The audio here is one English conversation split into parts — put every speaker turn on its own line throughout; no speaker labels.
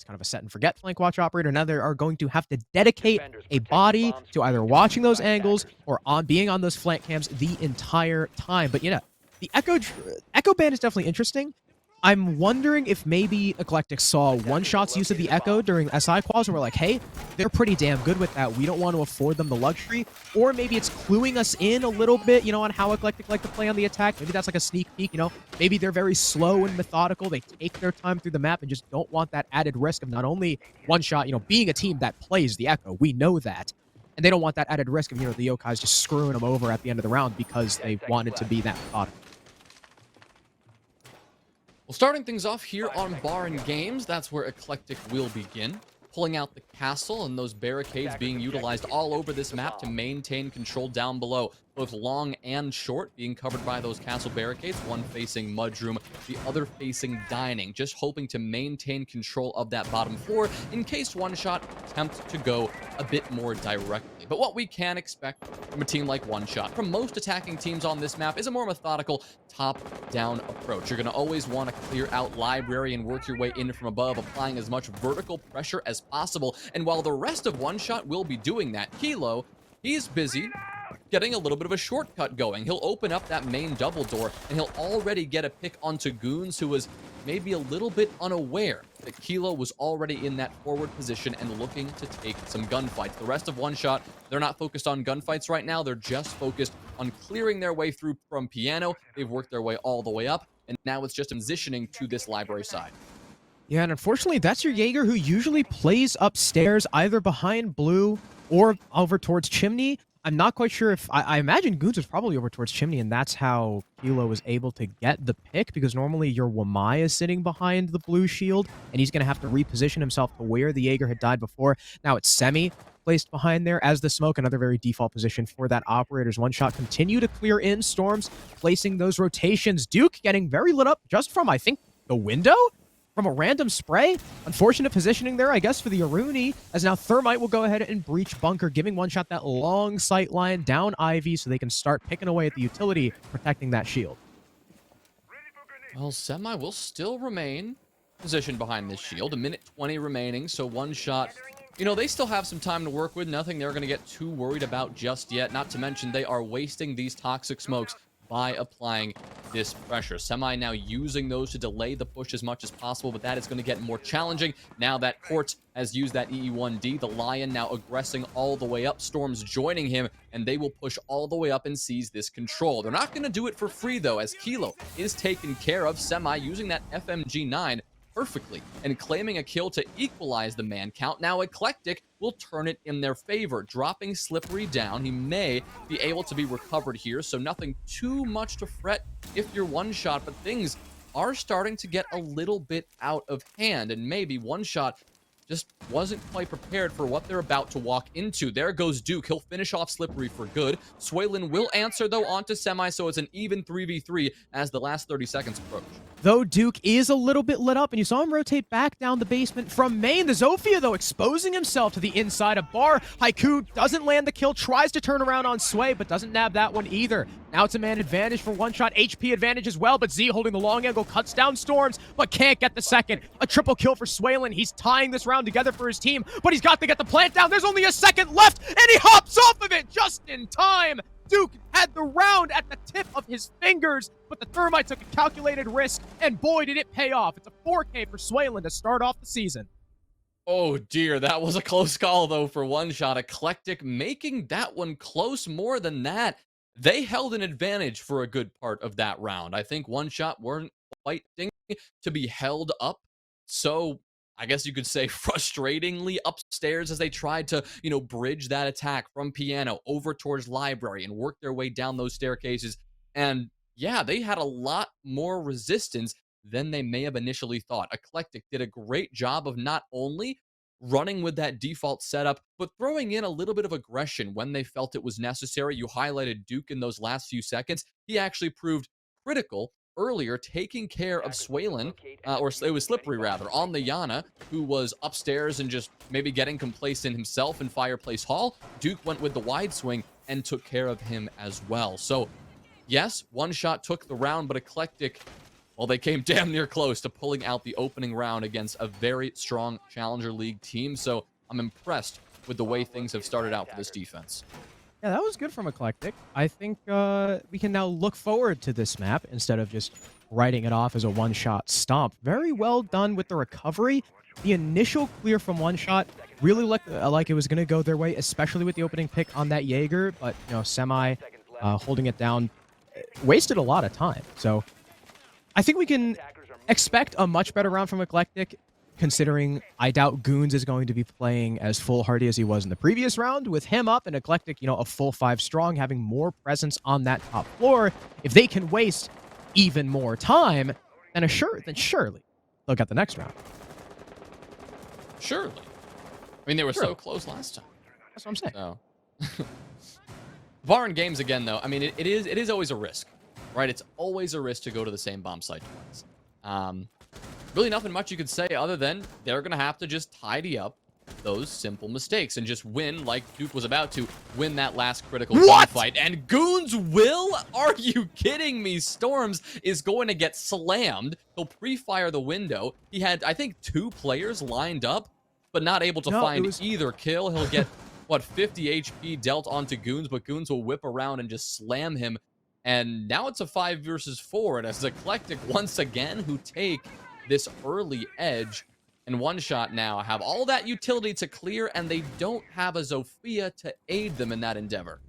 kind of a set and forget flank watch operator. Now they are going to have to dedicate a body to either watching those angles or on being on those flank cams the entire time. But yeah, the Echo ban is definitely interesting. I'm wondering if maybe Eclectiq saw one-shot's use of the Echo during SI quals and we're like, hey, they're pretty damn good with that. We don't want to afford them the luxury. Or maybe it's cluing us in a little bit, on how Eclectiq like to play on the attack. Maybe that's like a sneak peek, Maybe they're very slow and methodical. They take their time through the map and just don't want that added risk of not only one-shot, being a team that plays the Echo. We know that. And they don't want that added risk of, the Yokai's just screwing them over at the end of the round because they wanted to be that methodical.
Well, starting things off here on Baron Games, that's where Eclectiq will begin. Pulling out the castle and those barricades being utilized all over this map to maintain control down below. Both long and short being covered by those castle barricades, one facing Mudroom, the other facing Dining, just hoping to maintain control of that bottom floor in case One Shot attempts to go a bit more directly. But what we can expect from a team like One Shot, from most attacking teams on this map, is a more methodical top-down approach. You're going to always want to clear out library and work your way in from above, applying as much vertical pressure as possible. And while the rest of One Shot will be doing that, Kilo, he's busy getting a little bit of a shortcut going. He'll open up that main double door, and he'll already get a pick onto Goons, who was maybe a little bit unaware that Kilo was already in that forward position and looking to take some gunfights. The rest of One Shot, they're not focused on gunfights right now. They're just focused on clearing their way through from Piano. They've worked their way all the way up, and now it's just transitioning to this library side.
Yeah, and unfortunately, that's your Jaeger who usually plays upstairs, either behind Blue or over towards Chimney. I'm not quite sure if... I imagine Goons was probably over towards Chimney, and that's how Kilo was able to get the pick, because normally your Wamai is sitting behind the blue shield, and he's going to have to reposition himself to where the Jaeger had died before. Now it's Semi placed behind there as the smoke, another very default position for that operator's One Shot. Continue to clear in Storms, placing those rotations. Duke getting very lit up just from, I think, the window? From a random spray. Unfortunate positioning there, I guess, for the Aruni, as now Thermite will go ahead and breach bunker, giving One Shot that long sight line down Ivy so they can start picking away at the utility, protecting that shield.
Well, Semi will still remain positioned behind this shield. 1:20 remaining, so One Shot, they still have some time to work with. Nothing they're going to get too worried about just yet. Not to mention, they are wasting these toxic smokes by applying this pressure. Semi now using those to delay the push as much as possible, but that is going to get more challenging now that Court has used that EE1D. The Lion now aggressing all the way up. Storm's joining him, and they will push all the way up and seize this control. They're not going to do it for free, though, as Kilo is taken care of. Semi using that FMG9 perfectly and claiming a kill to equalize the man count. Now Eclectiq will turn it in their favor, dropping Slippery down. He may be able to be recovered here, so nothing too much to fret if you're One Shot, but things are starting to get a little bit out of hand, and maybe One Shot just wasn't quite prepared for what they're about to walk into. There goes Duke. He'll finish off Slippery for good. Swaylin will answer, though, onto Semi, so it's an even 3v3 as the last 30 seconds approach.
Though Duke is a little bit lit up, and you saw him rotate back down the basement from main. The Zofia, though, exposing himself to the inside of Bar. Haiku doesn't land the kill, tries to turn around on Sway, but doesn't nab that one either. Now it's a man advantage for One Shot, HP advantage as well, but Z holding the long angle, cuts down Storms, but can't get the second. A triple kill for Swaylin. He's tying this round together for his team, but he's got to get the plant down. There's only a second left, and he hops off of it just in time. Duke had the round at the tip of his fingers, but the Thermite took a calculated risk, and boy, did it pay off. It's a 4K for Swaylin to start off the season.
Oh dear, that was a close call, though, for One Shot. Eclectiq making that one close. More than that, they held an advantage for a good part of that round. I think One Shot weren't quite to be held up, so I guess you could say frustratingly upstairs as they tried to, bridge that attack from Piano over towards Library and work their way down those staircases. And yeah, they had a lot more resistance than they may have initially thought. Eclectiq did a great job of not only running with that default setup, but throwing in a little bit of aggression when they felt it was necessary. You highlighted Duke in those last few seconds. He actually proved critical earlier, taking care of Swaylin, or it was Slippery rather, on the Yana, who was upstairs and just maybe getting complacent himself in Fireplace Hall. Duke went with the wide swing and took care of him as well. So yes, One Shot took the round, but Eclectiq Well, they came damn near close to pulling out the opening round against a very strong Challenger League team. So I'm impressed with the way things have started out for this defense.
Yeah, that was good from Eclectiq. I think we can now look forward to this map instead of just writing it off as a one-shot stomp. Very well done with the recovery. The initial clear from one shot really looked like it was going to go their way, especially with the opening pick on that Jaeger. But, you know, Semi holding it down wasted a lot of time. So I think we can expect a much better round from Eclectiq, considering I doubt Goons is going to be playing as foolhardy as he was in the previous round. With him up and Eclectiq, you know, a full 5 strong, having more presence on that top floor, if they can waste even more time, then surely they'll get the next round.
Surely. I mean, they were so close last time.
That's what I'm saying.
So. Barring games again, though, I mean, it is always a risk, right? It's always a risk to go to the same bomb site twice. Really nothing much you could say other than they're going to have to just tidy up those simple mistakes and just win like Duke was about to win that last critical fight. And Goons will? Are you kidding me? Storms is going to get slammed. He'll pre-fire the window. He had, I think, 2 players lined up, but not able to find either kill. He'll get, what, 50 HP dealt onto Goons, but Goons will whip around and just slam him. And now it's a 5 versus 4, and it's Eclectiq once again who take this early edge. And one shot now have all that utility to clear, and they don't have a Zofia to aid them in that endeavor.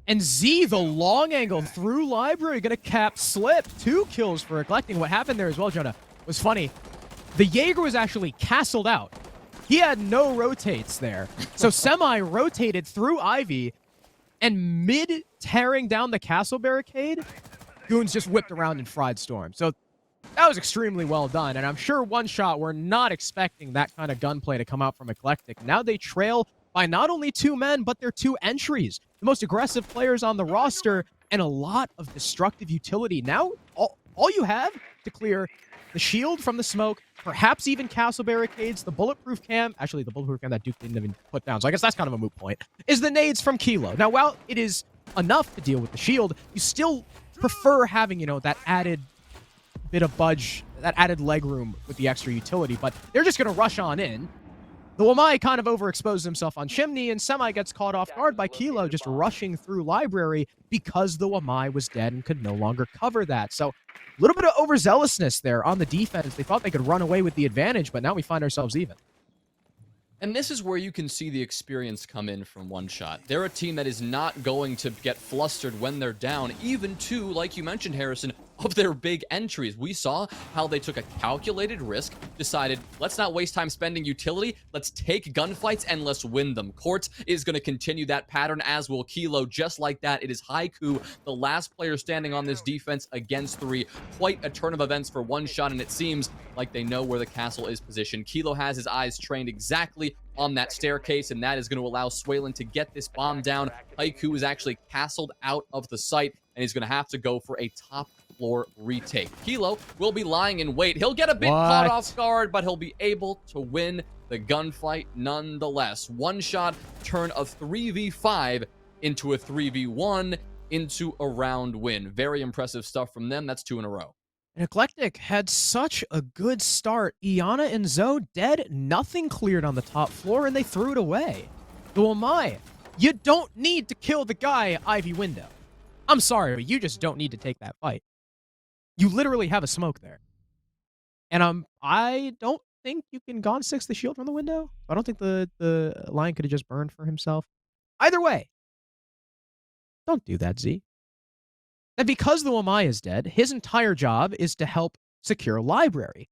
And Z, the long angle through library, gonna cap slip. 2 kills for Eclectiq. What happened there as well, Jonah, was funny. The Jaeger was actually castled out. He had no rotates there. So Semi rotated through Ivy, and mid tearing down the castle barricade, Goons just whipped around and fried Storm. So that was extremely well done, and I'm sure one shot we're not expecting that kind of gunplay to come out from Eclectiq. Now they trail by not only 2 men, but they're 2 entries. The most aggressive players on the roster, and a lot of destructive utility. Now, all you have to clear the shield from the smoke, perhaps even castle barricades, the bulletproof cam, actually the bulletproof cam that Duke didn't even put down, so I guess that's kind of a moot point, is the nades from Kilo. Now, while it is enough to deal with the shield, you still prefer having, you know, that added bit of budge, that added leg room with the extra utility, but they're just going to rush on in. The Wamai kind of overexposed himself on Chimney, and Semi gets caught off guard by Kilo just rushing through library because the Wamai was dead and could no longer cover that. So a little bit of overzealousness there on the defense. They thought they could run away with the advantage, but now we find ourselves even.
And this is where you can see the experience come in from one shot. They're a team that is not going to get flustered when they're down, even to, like you mentioned, Harrison, of their big entries. We saw how they took a calculated risk, decided, let's not waste time spending utility, let's take gunfights and let's win them. Court is going to continue that pattern, as will Kilo. Just like that, it is Haiku, the last player standing on this defense against 3. Quite a turn of events for one shot, and it seems like they know where the castle is positioned. Kilo has his eyes trained exactly on that staircase, and that is going to allow Swaylen to get this bomb down. Haiku is actually castled out of the site, and he's going to have to go for a top floor retake. Kilo will be lying in wait. He'll get a bit caught off guard, but he'll be able to win the gunfight nonetheless. One shot turn a 3v5 into a 3v1 into a round win. Very impressive stuff from them. That's 2 in a row.
And Eclectiq had such a good start. Iana and Zoe dead, nothing cleared on the top floor, and they threw it away. The Wamai, you don't need to kill the guy Ivy window. I'm sorry, but you just don't need to take that fight. You literally have a smoke there. And I don't think you can Gone 6 the shield from the window. I don't think the Lion could have just burned for himself. Either way, don't do that, Z. And because the Wamai is dead, his entire job is to help secure library.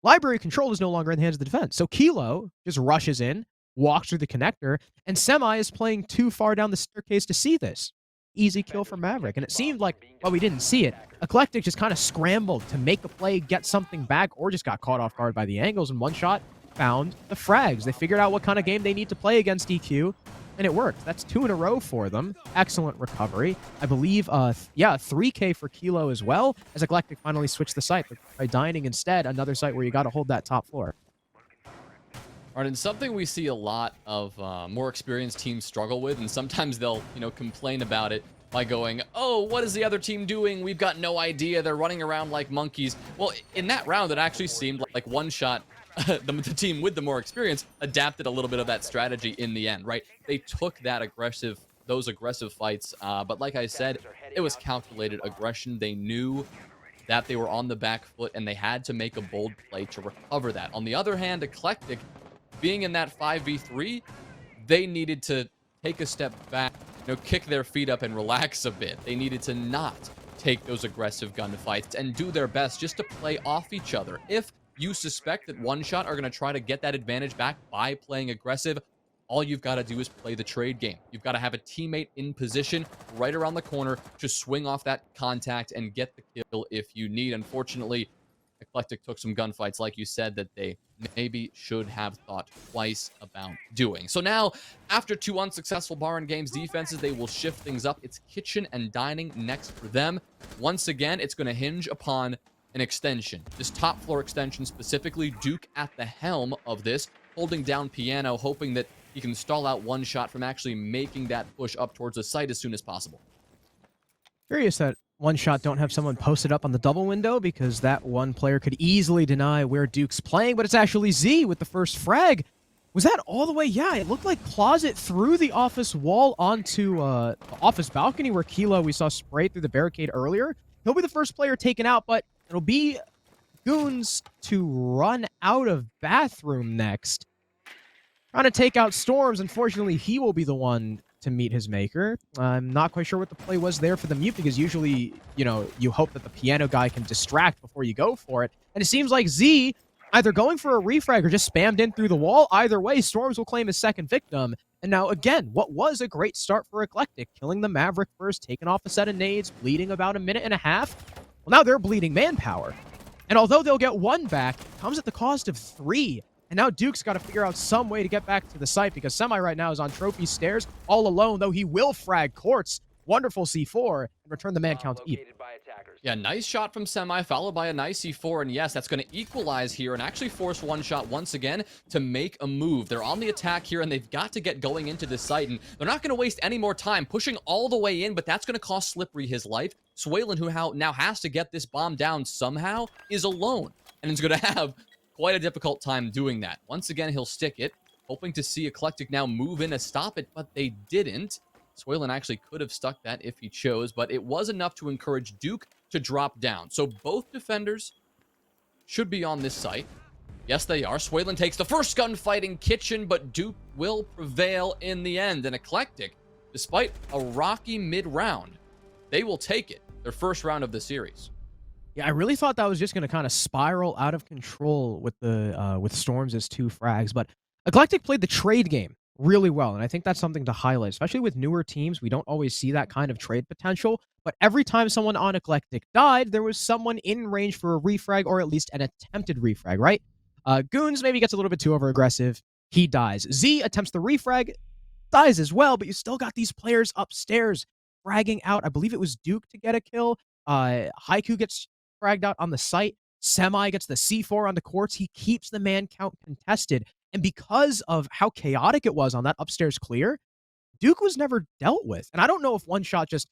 Library control is no longer in the hands of the defense. So Kilo just rushes in, walks through the connector, and Semi is playing too far down the staircase to see this. Easy kill for Maverick. And it seemed like, well, we didn't see it. Eclectiq just kind of scrambled to make a play, get something back, or just got caught off guard by the angles, and one shot found the frags. They figured out what kind of game they need to play against EQ, and it worked. That's 2 in a row for them. Excellent recovery. I believe, 3K for Kilo as well, as Eclectiq finally switched the site by dining instead, another site where you got to hold that top floor.
All right, and something we see a lot of more experienced teams struggle with, and sometimes they'll, complain about it, by going, oh, what is the other team doing? We've got no idea. They're running around like monkeys. Well, in that round, it actually seemed like one shot, the team with the more experience adapted a little bit of that strategy in the end, right? They took those aggressive fights. But like I said, it was calculated aggression. They knew that they were on the back foot and they had to make a bold play to recover that. On the other hand, Eclectiq, being in that 5v3, they needed to take a step back, kick their feet up and relax a bit. They needed to not take those aggressive gunfights and do their best just to play off each other. If you suspect that One Shot are going to try to get that advantage back by playing aggressive, all you've got to do is play the trade game. You've got to have a teammate in position right around the corner to swing off that contact and get the kill if you need. Unfortunately, Eclectiq took some gunfights, like you said, that they maybe should have thought twice about doing. So now, after 2 unsuccessful Baron Games defenses, they will shift things up. It's kitchen and dining next for them. Once again, it's going to hinge upon an extension. This top floor extension specifically, Duke at the helm of this, holding down Piano, hoping that he can stall out One Shot from actually making that push up towards the site as soon as possible.
Curious that One Shot don't have someone posted up on the double window, because that one player could easily deny where Duke's playing, but it's actually Z with the first frag. Was that all the way? Yeah, it looked like Closet through the office wall onto the office balcony where Kilo we saw spray through the barricade earlier. He'll be the first player taken out, but it'll be Goons to run out of bathroom next. Trying to take out Storms. Unfortunately, he will be the one to meet his maker. I'm not quite sure what the play was there for the mute, because usually, you hope that the Piano guy can distract before you go for it. And it seems like Z either going for a refrag or just spammed in through the wall. Either way, Storms will claim his second victim. And now, again, what was a great start for Eclectiq, killing the Maverick first, taking off a set of nades, bleeding about a minute and a half. Well, now they're bleeding manpower. And although they'll get 1 back, it comes at the cost of 3. And now Duke's got to figure out some way to get back to the site, because Semi right now is on Trophy stairs all alone, though he will frag Quartz. Wonderful C4 and return the man count even.
Yeah, nice shot from Semi, followed by a nice C4, and yes, that's going to equalize here and actually force One Shot once again to make a move. They're on the attack here, and they've got to get going into this site, and they're not going to waste any more time pushing all the way in, but that's going to cost Slippery his life. Swaylin, who now has to get this bomb down somehow, is alone, and is going to have quite a difficult time doing that. Once again, he'll stick it, hoping to see Eclectiq now move in to stop it, but they didn't. Swaylin actually could have stuck that if he chose, but it was enough to encourage Duke to drop down. So both defenders should be on this site. Yes, they are. Swaylin takes the first gunfight in kitchen, but Duke will prevail in the end. And Eclectiq, despite a rocky mid-round, they will take it, their first round of the series.
Yeah, I really thought that was just going to kind of spiral out of control with the with Storms as 2 frags, but Eclectiq played the trade game really well, and I think that's something to highlight, especially with newer teams. We don't always see that kind of trade potential, but every time someone on Eclectiq died, there was someone in range for a refrag, or at least an attempted refrag, right? Goons maybe gets a little bit too over-aggressive. He dies. Z attempts the refrag, dies as well, but you still got these players upstairs fragging out. I believe it was Duke to get a kill. Haiku gets fragged out on the site. Semi gets the C4 on the Quartz. He keeps the man count contested. And because of how chaotic it was on that upstairs clear, Duke was never dealt with. And I don't know if One Shot just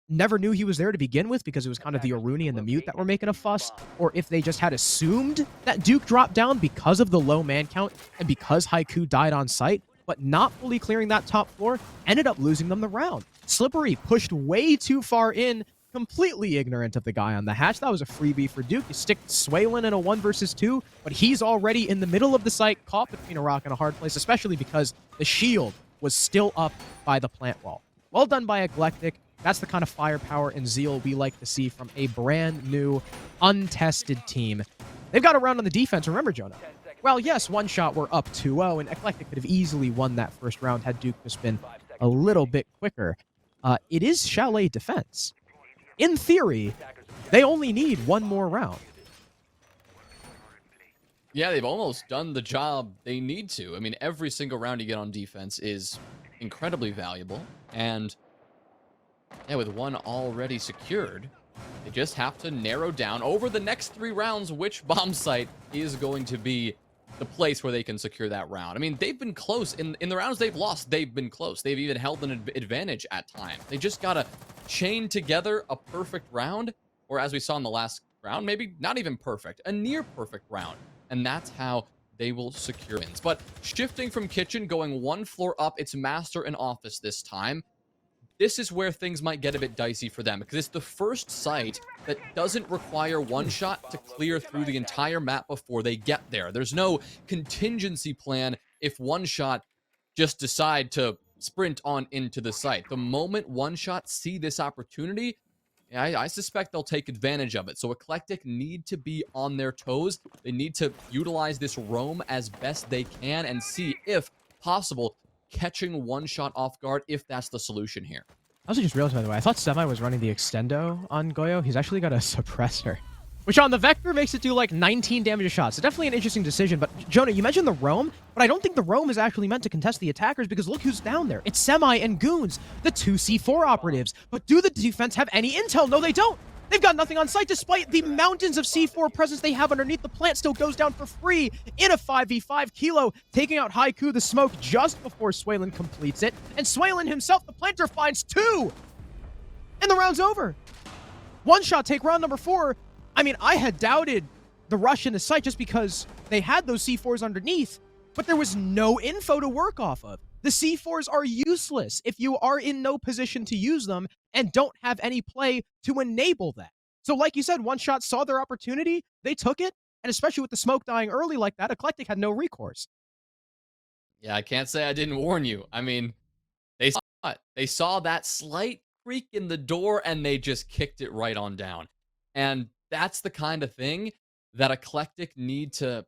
never knew he was there to begin with, because it was kind of the Aruni and the mute that were making a fuss, or if they just had assumed that Duke dropped down because of the low man count and because Haiku died on site, but not fully clearing that top floor, ended up losing them the round. Slippery pushed way too far in, completely ignorant of the guy on the hatch. That was a freebie for Duke. You stick Swaylin in a 1 versus 2, but he's already in the middle of the site, caught between a rock and a hard place, especially because the shield was still up by the plant wall. Well done by Eclectiq. That's the kind of firepower and zeal we like to see from a brand new, untested team. They've got a round on the defense. Remember, Jonah? Well, yes, One Shot were up 2-0, and Eclectiq could have easily won that first round had Duke just been a little bit quicker. It is Chalet defense. In theory, they only need 1 more round.
Yeah, they've almost done the job they need to. I mean, every single round you get on defense is incredibly valuable. And yeah, with 1 already secured, they just have to narrow down over the next 3 rounds which bomb site is going to be the place where they can secure that round. I mean, they've been close. In the rounds they've lost, they've been close. They've even held an advantage at times. They just got to chain together a perfect round, or as we saw in the last round, maybe not even perfect, a near perfect round. And that's how they will secure wins. But shifting from kitchen, going one floor up, it's master and office this time. This is where things might get a bit dicey for them, because it's the first site that doesn't require one shot to clear through the entire map before they get there. There's no contingency plan if one shot just decide to sprint on into the site. The moment one shot see this opportunity, I suspect they'll take advantage of it. So Eclectiq need to be on their toes. They need to utilize this roam as best they can and see, if possible, catching one shot off guard, if that's the solution here.
I also just realized, by the way, I thought Semi was running the extendo on Goyo. He's actually got a suppressor, which on the Vector makes it do like 19 damage a shot. So definitely an interesting decision. But Jonah, you mentioned the roam, but I don't think the roam is actually meant to contest the attackers, because look who's down there. It's Semi and Goons, the two C4 operatives. But do the defense have any intel? No, they don't. They've got nothing on site, despite the mountains of C4 presence they have underneath. The plant still goes down for free in a 5v5. Kilo taking out Haiku, the smoke, just before Swaylin completes it. And Swaylin himself, the planter, finds 2! And the round's over. One shot take round number 4. I mean, I had doubted the rush in the site just because they had those C4s underneath, but there was no info to work off of. The C4s are useless if you are in no position to use them and don't have any play to enable that. So like you said, one shot saw their opportunity, they took it, and especially with the smoke dying early like that, Eclectiq had no recourse.
Yeah, I can't say I didn't warn you. I mean, they saw it. They saw that slight creak in the door and they just kicked it right on down. And that's the kind of thing that Eclectiq need to...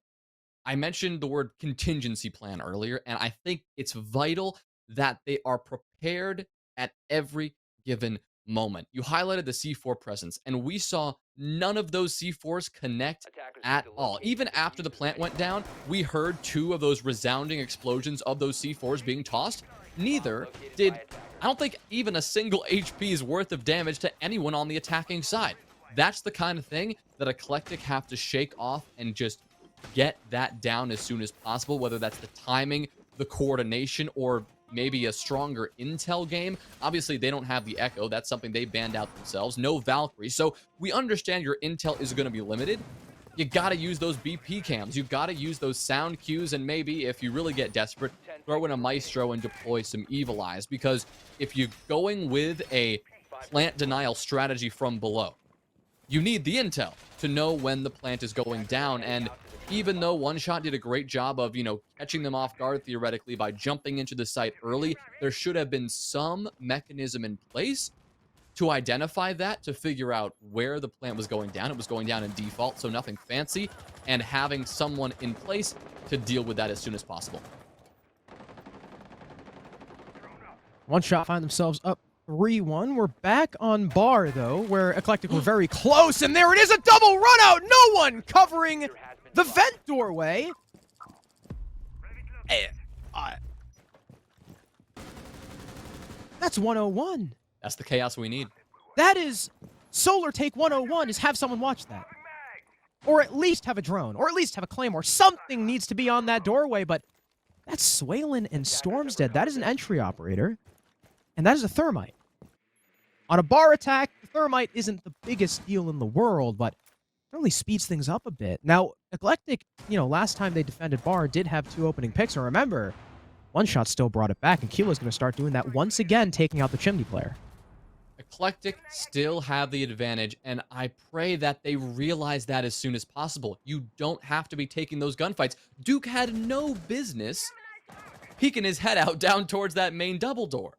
I mentioned the word contingency plan earlier, and I think it's vital that they are prepared at every given moment. You highlighted the C4 presence, and we saw none of those C4s connect at all. Even after the plant went down, we heard 2 of those resounding explosions of those C4s being tossed. Neither did, I don't think, even a single HP's worth of damage to anyone on the attacking side. That's the kind of thing that Eclectiq have to shake off and just get that down as soon as possible, whether that's the timing, the coordination, or maybe a stronger intel game. Obviously, they don't have the Echo. That's something they banned out themselves. No Valkyrie. So we understand your intel is going to be limited. You got to use those BP cams. You've got to use those sound cues, and maybe, if you really get desperate, throw in a Maestro and deploy some Evil Eyes, because if you're going with a plant denial strategy from below, you need the intel to know when the plant is going down. And even though One Shot did a great job of, catching them off guard theoretically by jumping into the site early, there should have been some mechanism in place to identify that, to figure out where the plant was going down. It was going down in default, so nothing fancy, and having someone in place to deal with that as soon as possible.
One Shot find themselves up 3-1. We're back on bar, though, where Eclectiq were very close, and there it is, a double run out! No one covering the vent doorway. That's 101.
That's the chaos we need.
That is Solar Take 101, is have someone watch that. Or at least have a drone, or at least have a claymore. Something needs to be on that doorway, but that's Swaylin and Stormsdead. That is an entry operator, and that is a thermite. On a bar attack, the thermite isn't the biggest deal in the world, but it only speeds things up a bit. Now, Eclectiq, last time they defended bar, did have 2 opening picks, and remember, One Shot still brought it back, and Kilo's going to start doing that once again, taking out the chimney player.
Eclectiq still have the advantage, and I pray that they realize that as soon as possible. You don't have to be taking those gunfights. Duke had no business peeking his head out down towards that main double door.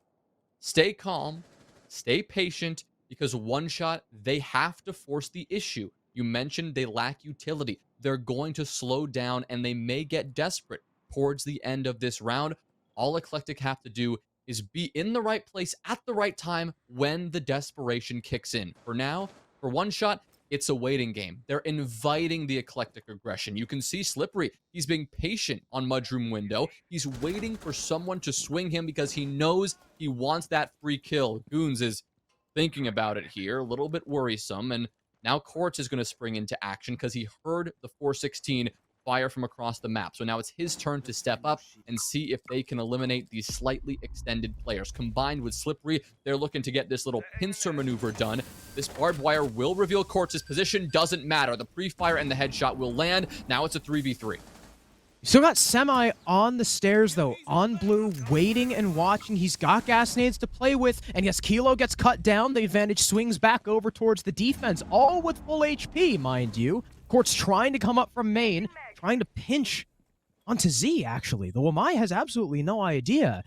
Stay calm, stay patient, because One Shot, they have to force the issue. You mentioned they lack utility. They're going to slow down, and they may get desperate towards the end of this round. All Eclectiq have to do is be in the right place at the right time when the desperation kicks in. For now, for One Shot, it's a waiting game. They're inviting the Eclectiq aggression. You can see Slippery. He's being patient on Mudroom Window. He's waiting for someone to swing him because he knows he wants that free kill. Goons is thinking about it here, a little bit worrisome, and now Quartz is going to spring into action because he heard the 416 fire from across the map. So now it's his turn to step up and see if they can eliminate these slightly extended players. Combined with Slippery, they're looking to get this little pincer maneuver done. This barbed wire will reveal Quartz's position. Doesn't matter. The pre-fire and the headshot will land. Now it's a 3v3.
Still got Semi on the stairs, though, on blue, waiting and watching. He's got gas nades to play with, and yes, Kilo gets cut down. The advantage swings back over towards the defense, all with full HP, mind you. Quartz trying to come up from main, trying to pinch onto Z, actually. The Wamai has absolutely no idea.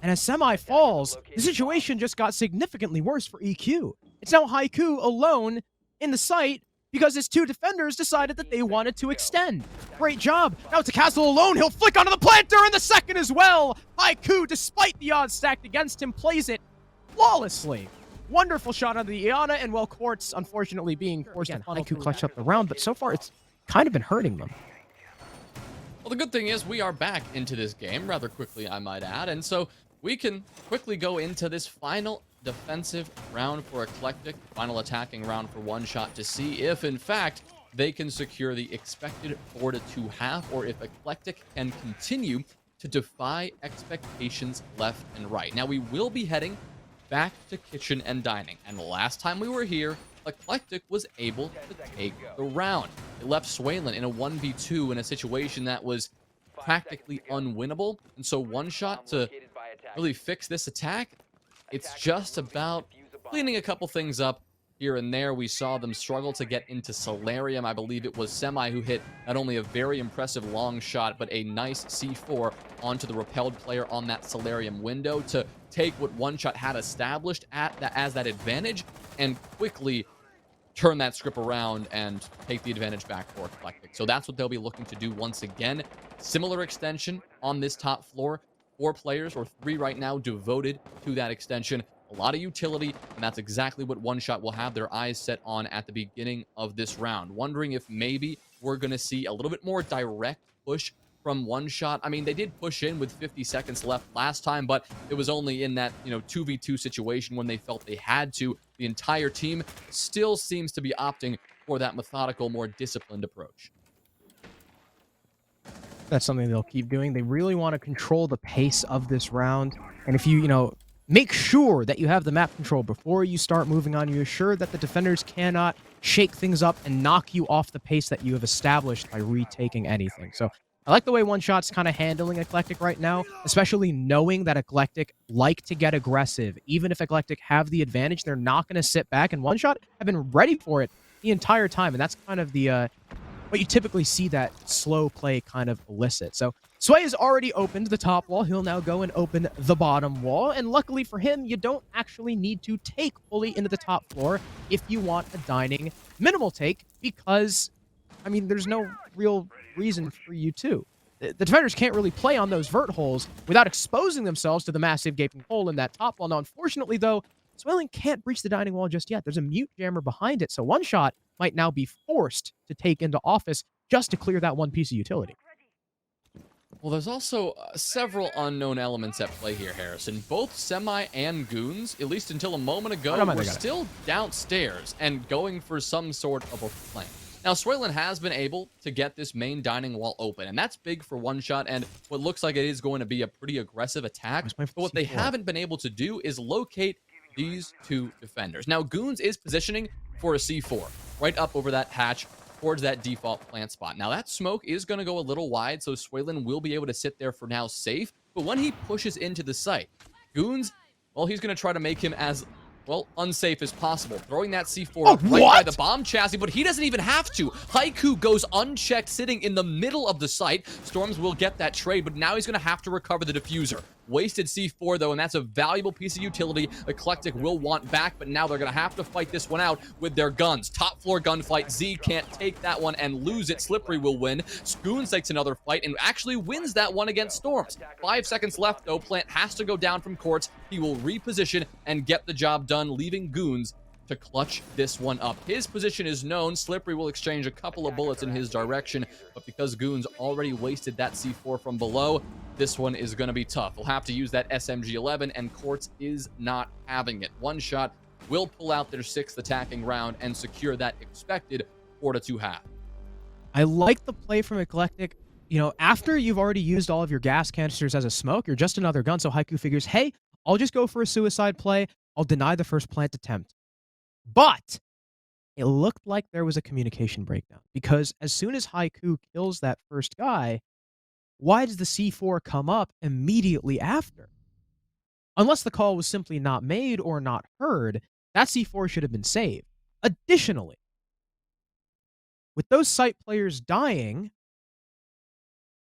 And as Semi falls, the situation just got significantly worse for EQ. It's now Haiku alone in the site, because his two defenders decided that they wanted to extend. Great job. Now it's a Castle alone. He'll flick onto the planter in the second as well. Haiku, despite the odds stacked against him, plays it flawlessly. Wonderful shot on the Iana, and well, Quartz, unfortunately, being forced to Haiku clutch up the round, but so far it's kind of been hurting them.
Well, the good thing is we are back into this game rather quickly, I might add, and so we can quickly go into this final defensive round for Eclectiq, final attacking round for One Shot, to see if, in fact, they can secure the expected 4-2 half, or if Eclectiq can continue to defy expectations left and right. Now, we will be heading back to kitchen and dining, and the last time we were here, Eclectiq was able to take the round. It left Swaylin in a 1v2 in a situation that was practically unwinnable, and so One Shot, to really fix this attack, it's just about cleaning a couple things up here and there. We saw them struggle to get into Solarium. I believe it was Semi who hit not only a very impressive long shot, but a nice C4 onto the repelled player on that Solarium window to take what One Shot had established as that advantage and quickly turn that script around and take the advantage back for Eclectiq. So that's what they'll be looking to do once again. Similar extension on this top floor. 4 players, or 3 right now, devoted to that extension. A lot of utility, and that's exactly what One Shot will have their eyes set on at the beginning of this round. Wondering if maybe we're going to see a little bit more direct push from One Shot. I mean, they did push in with 50 seconds left last time, but it was only in that, 2v2 situation when they felt they had to. The entire team still seems to be opting for that methodical, more disciplined approach.
That's something they'll keep doing. They really want to control the pace of this round. And if you, make sure that you have the map control before you start moving on, you assure that the defenders cannot shake things up and knock you off the pace that you have established by retaking anything. So I like the way One Shot's kind of handling Eclectiq right now, especially knowing that Eclectiq like to get aggressive. Even if Eclectiq have the advantage, they're not going to sit back. And One Shot have been ready for it the entire time. And that's kind of the what you typically see that slow play kind of elicit. So Sway has already opened the top wall. He'll now go and open the bottom wall. And luckily for him, you don't actually need to take fully into the top floor if you want a dining minimal take, because, I mean, there's no real reason for you to. The defenders can't really play on those vert holes without exposing themselves to the massive gaping hole in that top wall. Now, unfortunately, though, Swelling can't breach the dining wall just yet. There's a mute jammer behind it, so One Shot might now be forced to take into office just to clear that one piece of utility.
Well, there's also several unknown elements at play here, Harrison. Both Semi and Goons, at least until a moment ago, were still downstairs and going for some sort of a flank. Now, Swaylin has been able to get this main dining wall open, and that's big for One Shot, and what looks like it is going to be a pretty aggressive attack. But what they haven't been able to do is locate these two defenders. Now, Goons is positioning for a C4 right up over that hatch towards that default plant spot. Now, that smoke is going to go a little wide, so Swaylin will be able to sit there for now safe. But when he pushes into the site, Goons, well, he's going to try to make him as, well, unsafe as possible. Throwing that C4 right by the bomb chassis, but he doesn't even have to. Haiku goes unchecked, sitting in the middle of the site. Storms will get that trade, but now he's going to have to recover the diffuser. Wasted C4, though, and that's a valuable piece of utility Eclectiq will want back, but now they're going to have to fight this one out with their guns. Top floor gunfight. Z can't take that one and lose it. Slippery will win. Spoons takes another fight and actually wins that one against Storms. 5 seconds left, though. Plant has to go down from Quartz. He will reposition and get the job done, leaving Goons to clutch this one up. His position is known. Slippery will exchange a couple of bullets in his direction, but because Goons already wasted that C4 from below, this one is going to be tough. We'll have to use that SMG-11, and Quartz is not having it. One Shot will pull out their 6th attacking round and secure that expected 4-2 half.
I like the play from Eclectiq. You know, after you've already used all of your gas canisters as a smoke, you're just another gun. So Haiku figures, hey, I'll just go for a suicide play. I'll deny the first plant attempt. But it looked like there was a communication breakdown because as soon as Haiku kills that first guy, why does the C4 come up immediately after? Unless the call was simply not made or not heard, that C4 should have been saved. Additionally, with those site players dying,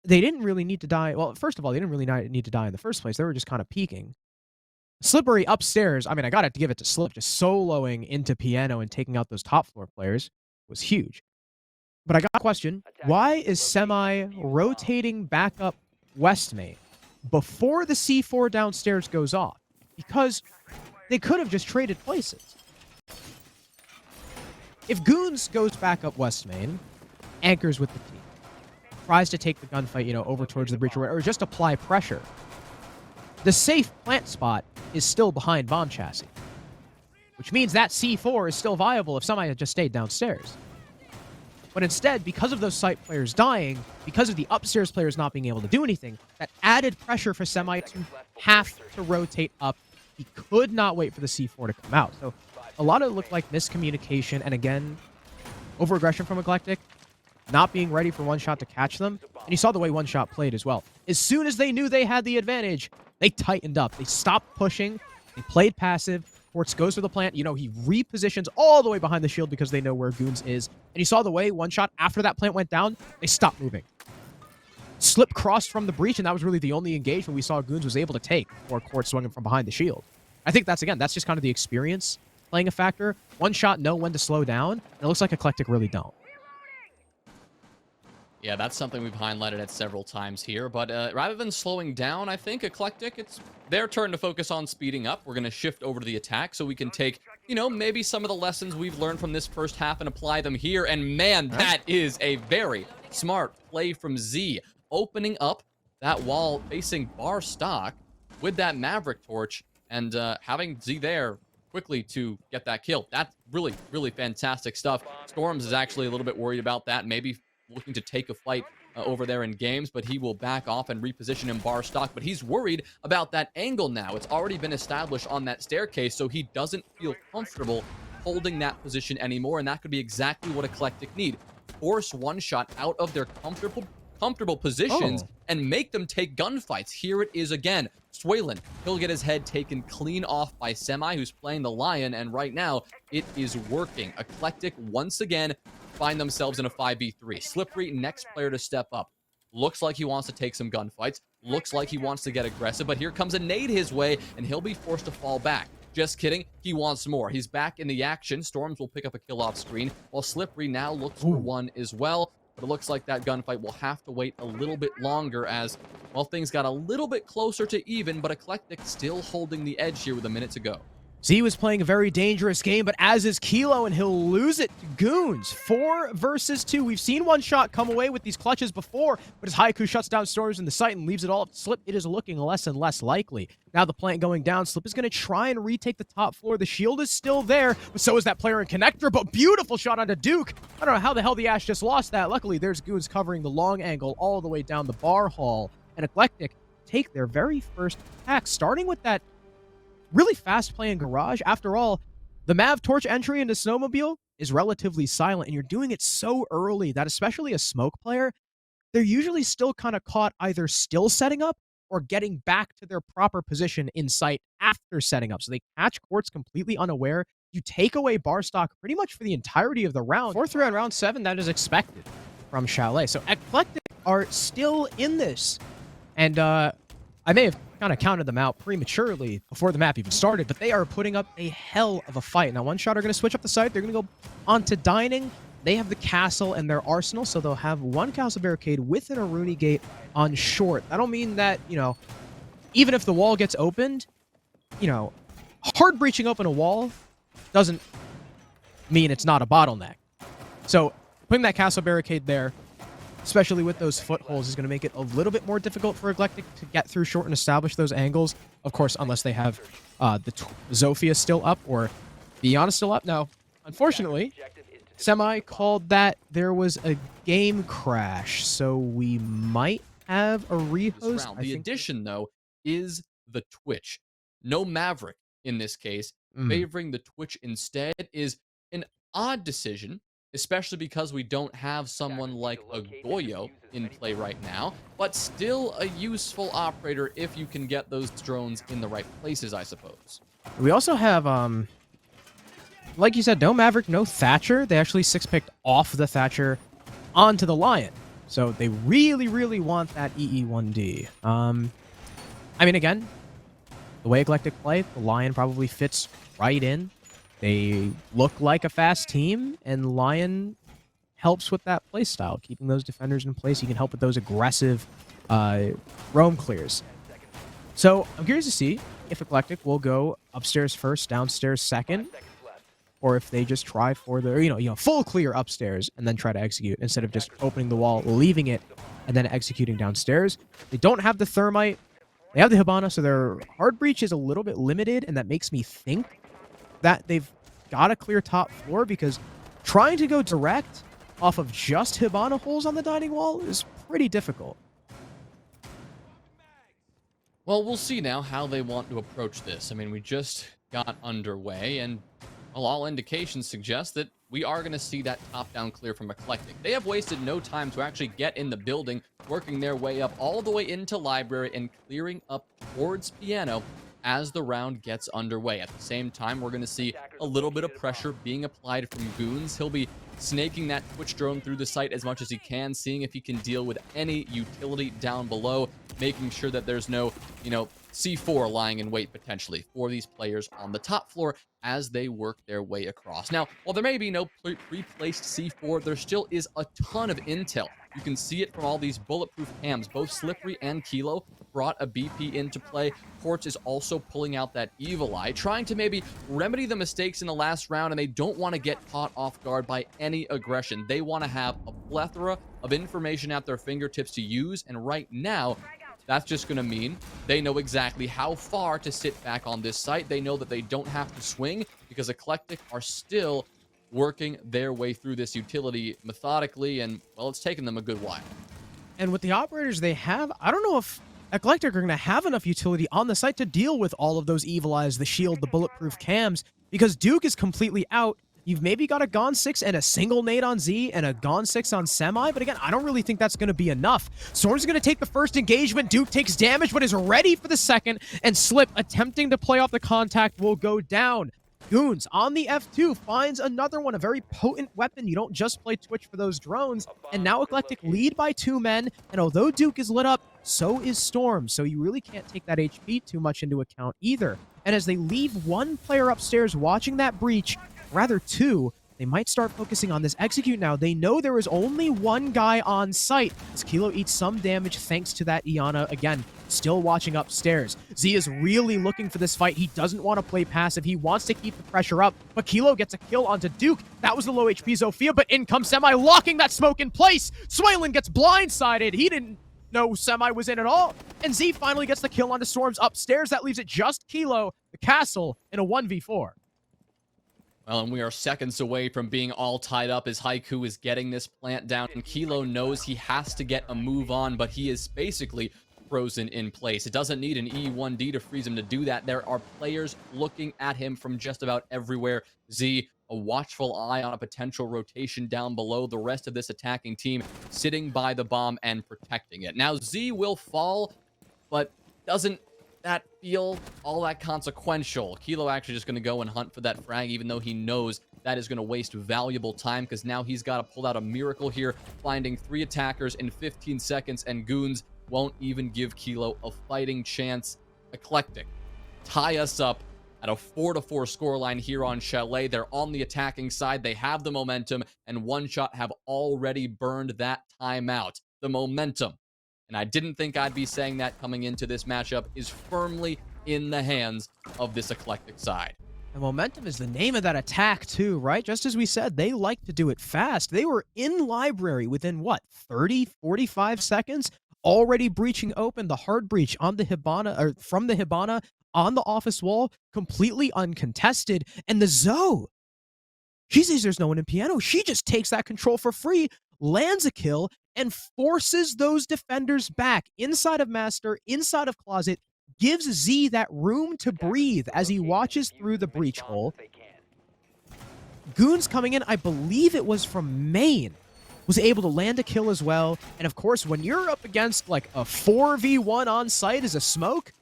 they didn't really need to die. Well, first of all, they didn't really need to die in the first place. They were just kind of peeking. Slippery upstairs, I mean, I got to give it to Slip. Just soloing into piano and taking out those top floor players was huge. But I got a question. Why is Semi rotating back up West Main before the C4 downstairs goes off? Because they could have just traded places. If Goons goes back up West Main, anchors with the team, tries to take the gunfight, you know, over towards the breach or just apply pressure, the safe plant spot is still behind bomb chassis, which means that C4 is still viable if somebody had just stayed downstairs. But instead, because of those site players dying, because of the upstairs players not being able to do anything, that added pressure for Semi to have to rotate up. He could not wait for the C4 to come out. So a lot of it looked like miscommunication, and again, over-aggression from Eclectiq, not being ready for One Shot to catch them. And you saw the way One Shot played as well. As soon as they knew they had the advantage, they tightened up. They stopped pushing. They played passive. Quartz goes for the plant. You know, he repositions all the way behind the shield because they know where Goons is. And you saw the way One Shot, after that plant went down, they stopped moving. Slip crossed from the breach, and that was really the only engagement we saw Goons was able to take before Quartz swung him from behind the shield. I think that's just kind of the experience playing a factor. One Shot know when to slow down, and it looks like Eclectiq really don't.
Yeah, that's something we've highlighted it several times here, but rather than slowing down, I think Eclectiq, it's their turn to focus on speeding up. We're going to shift over to the attack so we can take, you know, maybe some of the lessons we've learned from this first half and apply them here, and man, that is a very smart play from Z, opening up that wall facing bar stock with that Maverick torch, and having Z there quickly to get that kill. That's really, really fantastic stuff. Storms is actually a little bit worried about that, maybe looking to take a fight over there in games, but he will back off and reposition in bar stock. But he's worried about that angle now. It's already been established on that staircase, so he doesn't feel comfortable holding that position anymore, and that could be exactly what Eclectiq need. Force One Shot out of their comfortable positions and make them take gunfights. Here it is again. Swaylin, he'll get his head taken clean off by Semi, who's playing the Lion, and right now it is working. Eclectiq once again find themselves in a 5v3. Slippery, next player to step up. Looks like he wants to take some gunfights. Looks like he wants to get aggressive, but here comes a nade his way, and he'll be forced to fall back. Just kidding. He wants more. He's back in the action. Storms will pick up a kill off screen, while Slippery now looks for one as well. But it looks like that gunfight will have to wait a little bit longer as, well, things got a little bit closer to even, but Eclectiq still holding the edge here with a minute to go.
Z was playing a very dangerous game, but as is Kilo, and he'll lose it to Goons. 4 versus 2. We've seen One Shot come away with these clutches before, but as Haiku shuts down Storms in the site and leaves it all up to Slip, it is looking less and less likely. Now the plant going down, Slip is going to try and retake the top floor. The shield is still there, but so is that player in Connector, but beautiful shot onto Duke. I don't know how the hell the Ash just lost that. Luckily, there's Goons covering the long angle all the way down the bar hall, and Eclectiq take their very first attack, starting with that really fast playing garage. After all, the Mav Torch entry into Snowmobile is relatively silent, and you're doing it so early that especially a smoke player, they're usually still kind of caught either still setting up or getting back to their proper position in sight after setting up. So they catch Quartz completely unaware. You take away bar stock pretty much for the entirety of the round. 4th round, round 7, that is expected from Chalet. So Eclectiq are still in this. And I may have kind of counted them out prematurely before the map even started, but they are putting up a hell of a fight. Now, One Shot are going to switch up the site. They're going to go on to Dining. They have the castle and their arsenal, so they'll have one castle barricade with an Aruni gate on short. That'll mean that, you know, even if the wall gets opened, you know, hard breaching open a wall doesn't mean it's not a bottleneck. So putting that castle barricade there, especially with those footholds, is going to make it a little bit more difficult for Eclectiq to get through short and establish those angles. Of course, unless they have the Zofia still up or Beyond still up. Now, unfortunately, Semi called that there was a game crash, so we might have a
This
rehost.
round.
I
The
think.
addition, though, is the Twitch. No Maverick in this case.
Mm.
Favoring the Twitch instead is an odd decision, especially because we don't have someone like a Goyo in play right now, but still a useful operator if you can get those drones in the right places, I suppose.
We also have, like you said, no Maverick, no Thatcher. They actually six-picked off the Thatcher onto the Lion. So they really, really want that EE1D. I mean, again, the way Eclectiq play, the Lion probably fits right in. They look like a fast team, and Lion helps with that playstyle, keeping those defenders in place. You can help with those aggressive roam clears. So I'm curious to see if Eclectiq will go upstairs first, downstairs second, or if they just try for the full clear upstairs and then try to execute instead of just opening the wall, leaving it, and then executing downstairs. They don't have the thermite. They have the Hibana, so their hard breach is a little bit limited, and that makes me think that they've got a clear top floor, because trying to go direct off of just Hibana holes on the dining wall is pretty difficult.
Well, we'll see now how they want to approach this. I mean, we just got underway, and well, all indications suggest that we are going to see that top-down clear from Eclectiq. They have wasted no time to actually get in the building, working their way up all the way into Library and clearing up towards Piano as the round gets underway. At the same time, we're going to see a little bit of pressure being applied from Goons. He'll be snaking that Twitch drone through the site as much as he can, seeing if he can deal with any utility down below, making sure that there's no, C4 lying in wait potentially for these players on the top floor as they work their way across. Now, while there may be no pre-placed C4, there still is a ton of intel. You can see it from all these bulletproof cams. Both Slippery and Kilo brought a BP into play. Quartz is also pulling out that Evil Eye, trying to maybe remedy the mistakes in the last round, and they don't want to get caught off guard by any aggression. They want to have a plethora of information at their fingertips to use, and right now, that's just going to mean they know exactly how far to sit back on this site. They know that they don't have to swing because Eclectiq are still working their way through this utility methodically, and, well, it's taken them a good while.
And with the operators they have, I don't know if Eclectiq are going to have enough utility on the site to deal with all of those Evil Eyes, the shield, the bulletproof cams, because Duke is completely out. You've maybe got a Gone 6 and a single nade on Z and a Gone 6 on Semi, but again, I don't really think that's going to be enough. Storm's going to take the first engagement. Duke takes damage, but is ready for the second, and Slip, attempting to play off the contact, will go down. Goons on the F2 finds another one, a very potent weapon. You don't just play Twitch for those drones. And now Eclectiq lead by 2 men, and although Duke is lit up, so is Storm, so you really can't take that HP too much into account either. And as they leave one player upstairs watching that breach, rather 2, they might start focusing on this execute now. They know there is only one guy on site, as Kilo eats some damage thanks to that Iana, again, still watching upstairs. Z is really looking for this fight. He doesn't want to play passive. He wants to keep the pressure up, but Kilo gets a kill onto Duke. That was the low HP Zofia, but in comes Semi, locking that smoke in place. Swaylin gets blindsided. He didn't know Semi was in at all, and Z finally gets the kill onto Storms upstairs. That leaves it just Kilo, the castle, in a 1v4.
Well, and we are seconds away from being all tied up as Haiku is getting this plant down, and Kilo knows he has to get a move on, but he is basically frozen in place. It doesn't need an E1D to freeze him to do that. There are players looking at him from just about everywhere. Z, a watchful eye on a potential rotation down below. The rest of this attacking team sitting by the bomb and protecting it. Now, Z will fall, but doesn't that feel all that consequential. Kilo actually just going to go and hunt for that frag, even though he knows that is going to waste valuable time, because now he's got to pull out a miracle here, finding 3 attackers in 15 seconds, and Goons won't even give Kilo a fighting chance. Eclectiq tie us up at a 4-4 scoreline here on Chalet. They're on the attacking side. They have the momentum, and One Shot have already burned that timeout. The momentum, and I didn't think I'd be saying that coming into this matchup, is firmly in the hands of this Eclectiq side.
And momentum is the name of that attack too, right? Just as we said, they like to do it fast. They were in Library within, what, 30, 45 seconds? Already breaching open the hard breach on the Hibana, or from the Hibana on the office wall, completely uncontested. And the Zoe, She sees there's no one in piano. She just takes that control for free, lands a kill, and forces those defenders back inside of Master, inside of Closet, gives Z that room to breathe as he watches through the breach hole. Goons coming in, I believe it was from Maine, was able to land a kill as well. And of course, when you're up against like a 4v1 on site as a smoke,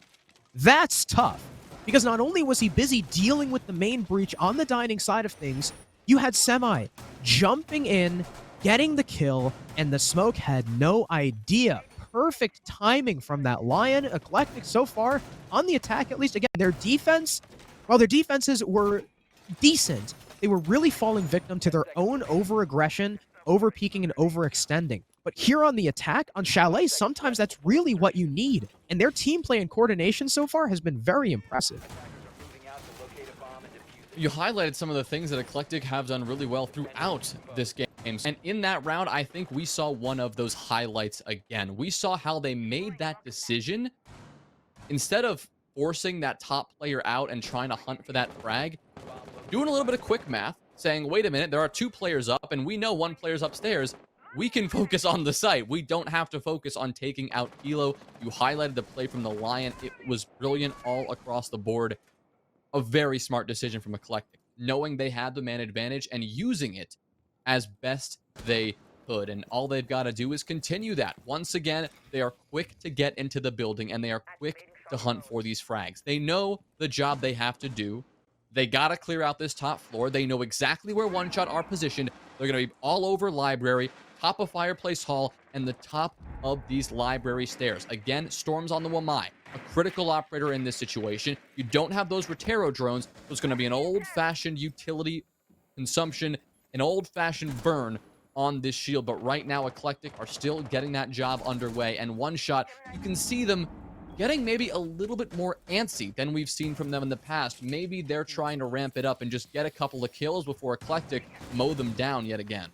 that's tough. Because not only was he busy dealing with the main breach on the dining side of things, you had Semi jumping in, getting the kill, and the smoke had no idea. Perfect timing from that Lion. Eclectiq so far on the attack, at least. Again, their defense, while their defenses were decent, they were really falling victim to their own over-aggression, over-peaking, and overextending. But here on the attack, on Chalet, sometimes that's really what you need. And their team play and coordination so far has been very impressive.
You highlighted some of the things that Eclectiq have done really well throughout this game. And in that round, I think we saw one of those highlights again. We saw how they made that decision. Instead of forcing that top player out and trying to hunt for that frag, doing a little bit of quick math, saying, wait a minute, there are 2 players up, and we know 1 player's upstairs. We can focus on the site. We don't have to focus on taking out Kilo. You highlighted the play from the Lion. It was brilliant all across the board. A very smart decision from Eclectiq, knowing they had the man advantage and using it as best they could. And all they've got to do is continue that. Once again, they are quick to get into the building, and they are quick to hunt for these frags. They know the job they have to do. They got to clear out this top floor. They know exactly where One Shot are positioned. They're going to be all over Library, top of Fireplace Hall, and the top of these library stairs. Again, Storm's on the Wamai, a critical operator in this situation. You don't have those Rotero drones, so it's going to be an old-fashioned utility consumption, an old-fashioned burn on this shield. But right now, Eclectiq are still getting that job underway, and One Shot, you can see them getting maybe a little bit more antsy than we've seen from them in the past. Maybe they're trying to ramp it up and just get a couple of kills before Eclectiq mow them down yet again.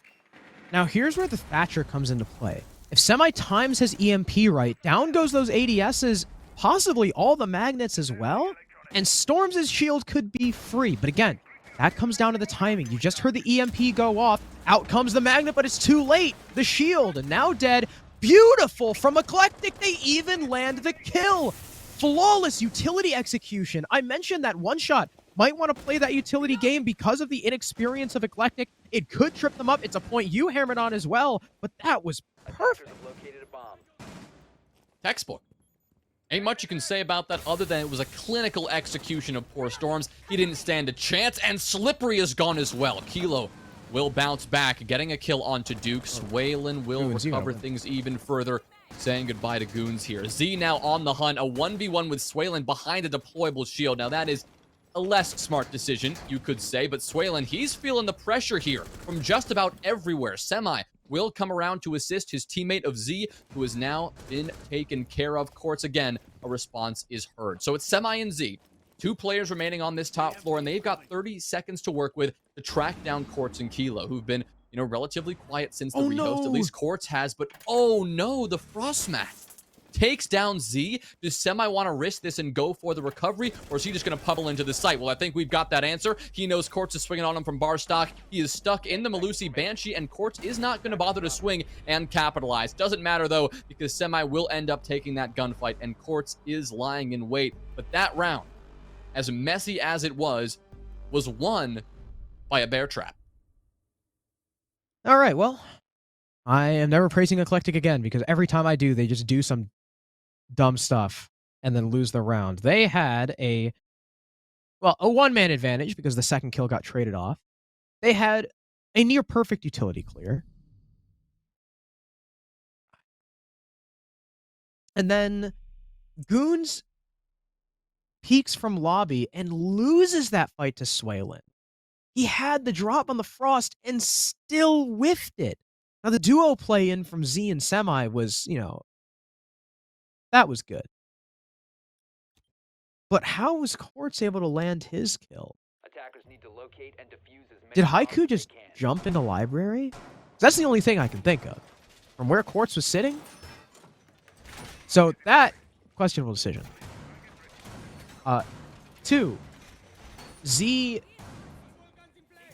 Now, here's where the Thatcher comes into play. If Semi times his EMP right, down goes those ADSs, possibly all the magnets as well, and Storms' shield could be free. But again, that comes down to the timing. You just heard the EMP go off. Out comes the magnet, but it's too late. The shield, and now dead. Beautiful from Eclectiq. They even land the kill. Flawless utility execution. I mentioned that One Shot might want to play that utility game because of the inexperience of Eclectiq. It could trip them up. It's a point you hammered on as well, but that was perfect.
Textbook. Ain't much you can say about that other than it was a clinical execution of poor Storms. He didn't stand a chance, and Slippery is gone as well. Kilo will bounce back, getting a kill onto Duke. Swaylin will recover things even further, saying goodbye to Goons here. Z now on the hunt, a 1v1 with Swaylin behind a deployable shield. Now that is a less smart decision, you could say, but Swaylin, he's feeling the pressure here from just about everywhere. Semi will come around to assist his teammate of Z, who has now been taken care of. Courts again, a response is heard. So it's Semi and Z. 2 players remaining on this top floor, and they've got 30 seconds to work with to track down Quartz and Kilo, who've been, you know, relatively quiet since the rehost. At least Quartz has, but oh no, the Frostmath takes down Z. Does Semi want to risk this and go for the recovery, or is he just going to puddle into the site? Well, I think we've got that answer. He knows Quartz is swinging on him from bar stock. He is stuck in the Malusi Banshee, and Quartz is not going to bother to swing and capitalize. Doesn't matter, though, because Semi will end up taking that gunfight, and Quartz is lying in wait. But that round, as messy as it was won by a bear trap.
All right, well, I am never praising Eclectiq again, because every time I do, they just do some dumb stuff and then lose the round. They had a one-man advantage because the second kill got traded off. They had a near-perfect utility clear. And then Goons peeks from lobby and loses that fight to Swaylin. He had the drop on the Frost and still whiffed it. Now, the duo play in from Z and Semi was, you know, that was good. But how was Quartz able to land his kill?
Attackers need to locate and defuse as many
Did
bombs
Haiku
as
just
they can.
jump into library? That's the only thing I can think of. From where Quartz was sitting? So that, questionable decision. 2, Z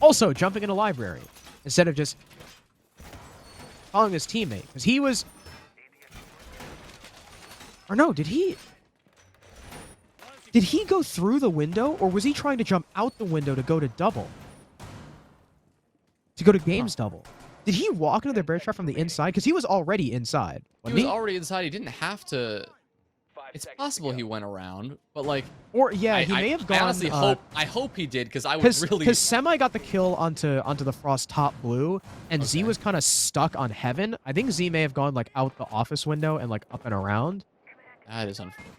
Also jumping in a library instead of just following his teammate. Because he was... Or no, did he... Did he go through the window, or was he trying to jump out the window to go to double? To go to games double? Did he walk into the bear trap from the inside? Because he was already inside.
He was already inside. He didn't have to... It's possible he went around, but like...
Or, yeah, he may have gone...
I honestly hope he did, because I was really...
Because Semi got the kill onto the Frost top blue, and Z was kind of stuck on Heaven. I think Z may have gone, like, out the office window and, like, up and around.
That is unfortunate.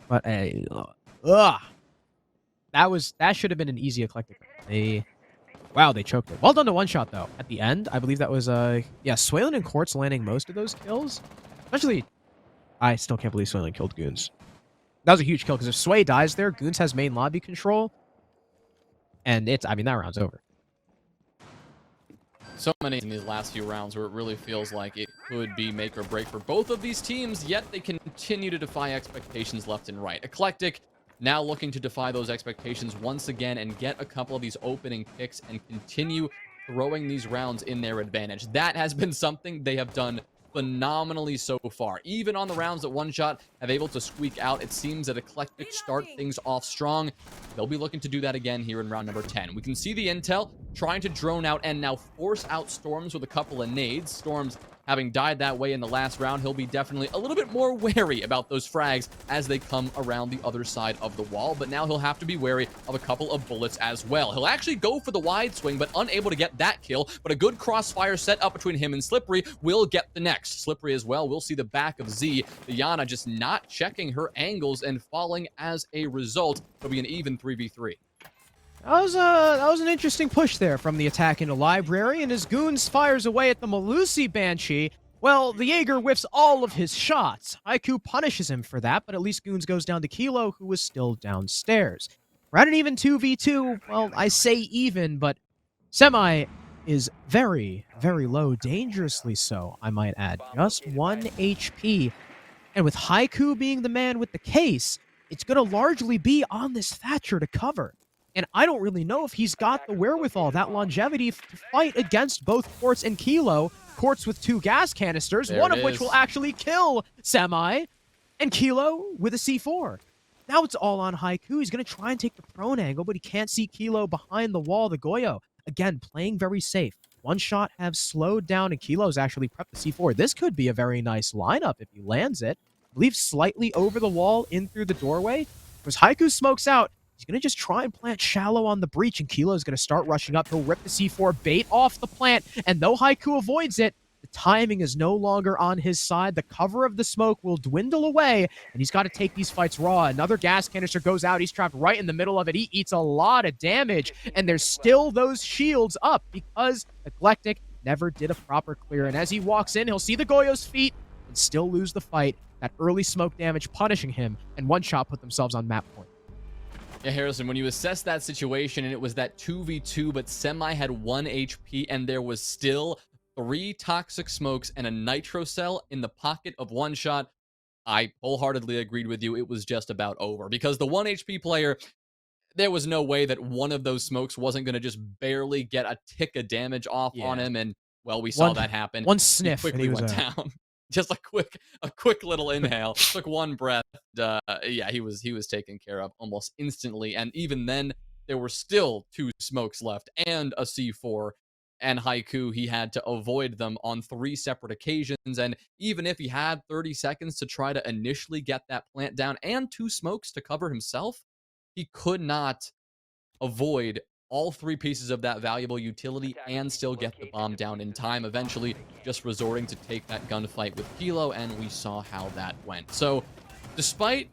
But,
hey, that should have been an easy Eclectiq. Wow, they choked it. Well done to one shot, though. At the end, I believe that was, yeah, Swaylin and Quartz landing most of those kills. Especially, I still can't believe Swaylin killed Goons. That was a huge kill, because if Sway dies there, Goons has main lobby control. And I mean, that round's over.
So many in these last few rounds where it really feels like it could be make or break for both of these teams, yet they continue to defy expectations left and right. Eclectiq now looking to defy those expectations once again and get a couple of these opening picks and continue throwing these rounds in their advantage. That has been something they have done phenomenally so far. Even on the rounds that One Shot have able to squeak out, it seems that Eclectiq start things off strong. They'll be looking to do that again here in round number 10. We can see the intel trying to drone out and now force out Storms with a couple of nades. Storms having died that way in the last round, he'll be definitely a little bit more wary about those frags as they come around the other side of the wall, but now he'll have to be wary of a couple of bullets as well. He'll actually go for the wide swing, but unable to get that kill, but a good crossfire set up between him and Slippery will get the next. Slippery as well, we'll see the back of Z. Diana just not checking her angles and falling as a result. It'll be an even 3v3.
That was an interesting push there from the attack into library, and as Goons fires away at the Malusi Banshee, well, the Jaeger whiffs all of his shots. Haiku punishes him for that, but at least Goons goes down to Kilo, who was still downstairs. We're at an even 2v2. Well, I say even, but Semi is very, very low, dangerously so, I might add. Just 1 HP. And with Haiku being the man with the case, it's going to largely be on this Thatcher to cover. And I don't really know if he's got the wherewithal, that longevity, to fight against both Quartz and Kilo. Quartz with 2 gas canisters, one of which will actually kill Semi, and Kilo with a C4. Now it's all on Haiku. He's going to try and take the prone angle, but he can't see Kilo behind the wall. The Goyo, again, playing very safe. One shot have slowed down, and Kilo's actually prepped the C4. This could be a very nice lineup if he lands it. I believe slightly over the wall, in through the doorway. Because Haiku smokes out, he's going to just try and plant shallow on the breach, and Kilo's going to start rushing up. He'll rip the C4 bait off the plant, and though Haiku avoids it, the timing is no longer on his side. The cover of the smoke will dwindle away, and he's got to take these fights raw. Another gas canister goes out. He's trapped right in the middle of it. He eats a lot of damage, and there's still those shields up because Eclectiq never did a proper clear. And as he walks in, he'll see the Goyo's feet and still lose the fight. That early smoke damage punishing him, and One Shot put themselves on map point.
Yeah, Harrison, when you assess that situation and it was that 2v2, but Semi had 1 HP and there was still 3 toxic smokes and a nitro cell in the pocket of One Shot, I wholeheartedly agreed with you. It was just about over because the 1 HP player, there was no way that one of those smokes wasn't going to just barely get a tick of damage off on him. And, well, we saw that happen.
One sniff.
He quickly went down. Just a quick little inhale. Took one breath. Yeah, he was taken care of almost instantly. And even then, there were still 2 smokes left and a C4. And Haiku, he had to avoid them on 3 separate occasions. And even if he had 30 seconds to try to initially get that plant down and 2 smokes to cover himself, he could not avoid all 3 pieces of that valuable utility and still get the bomb down in time, eventually just resorting to take that gunfight with Kilo, and we saw how that went. So, despite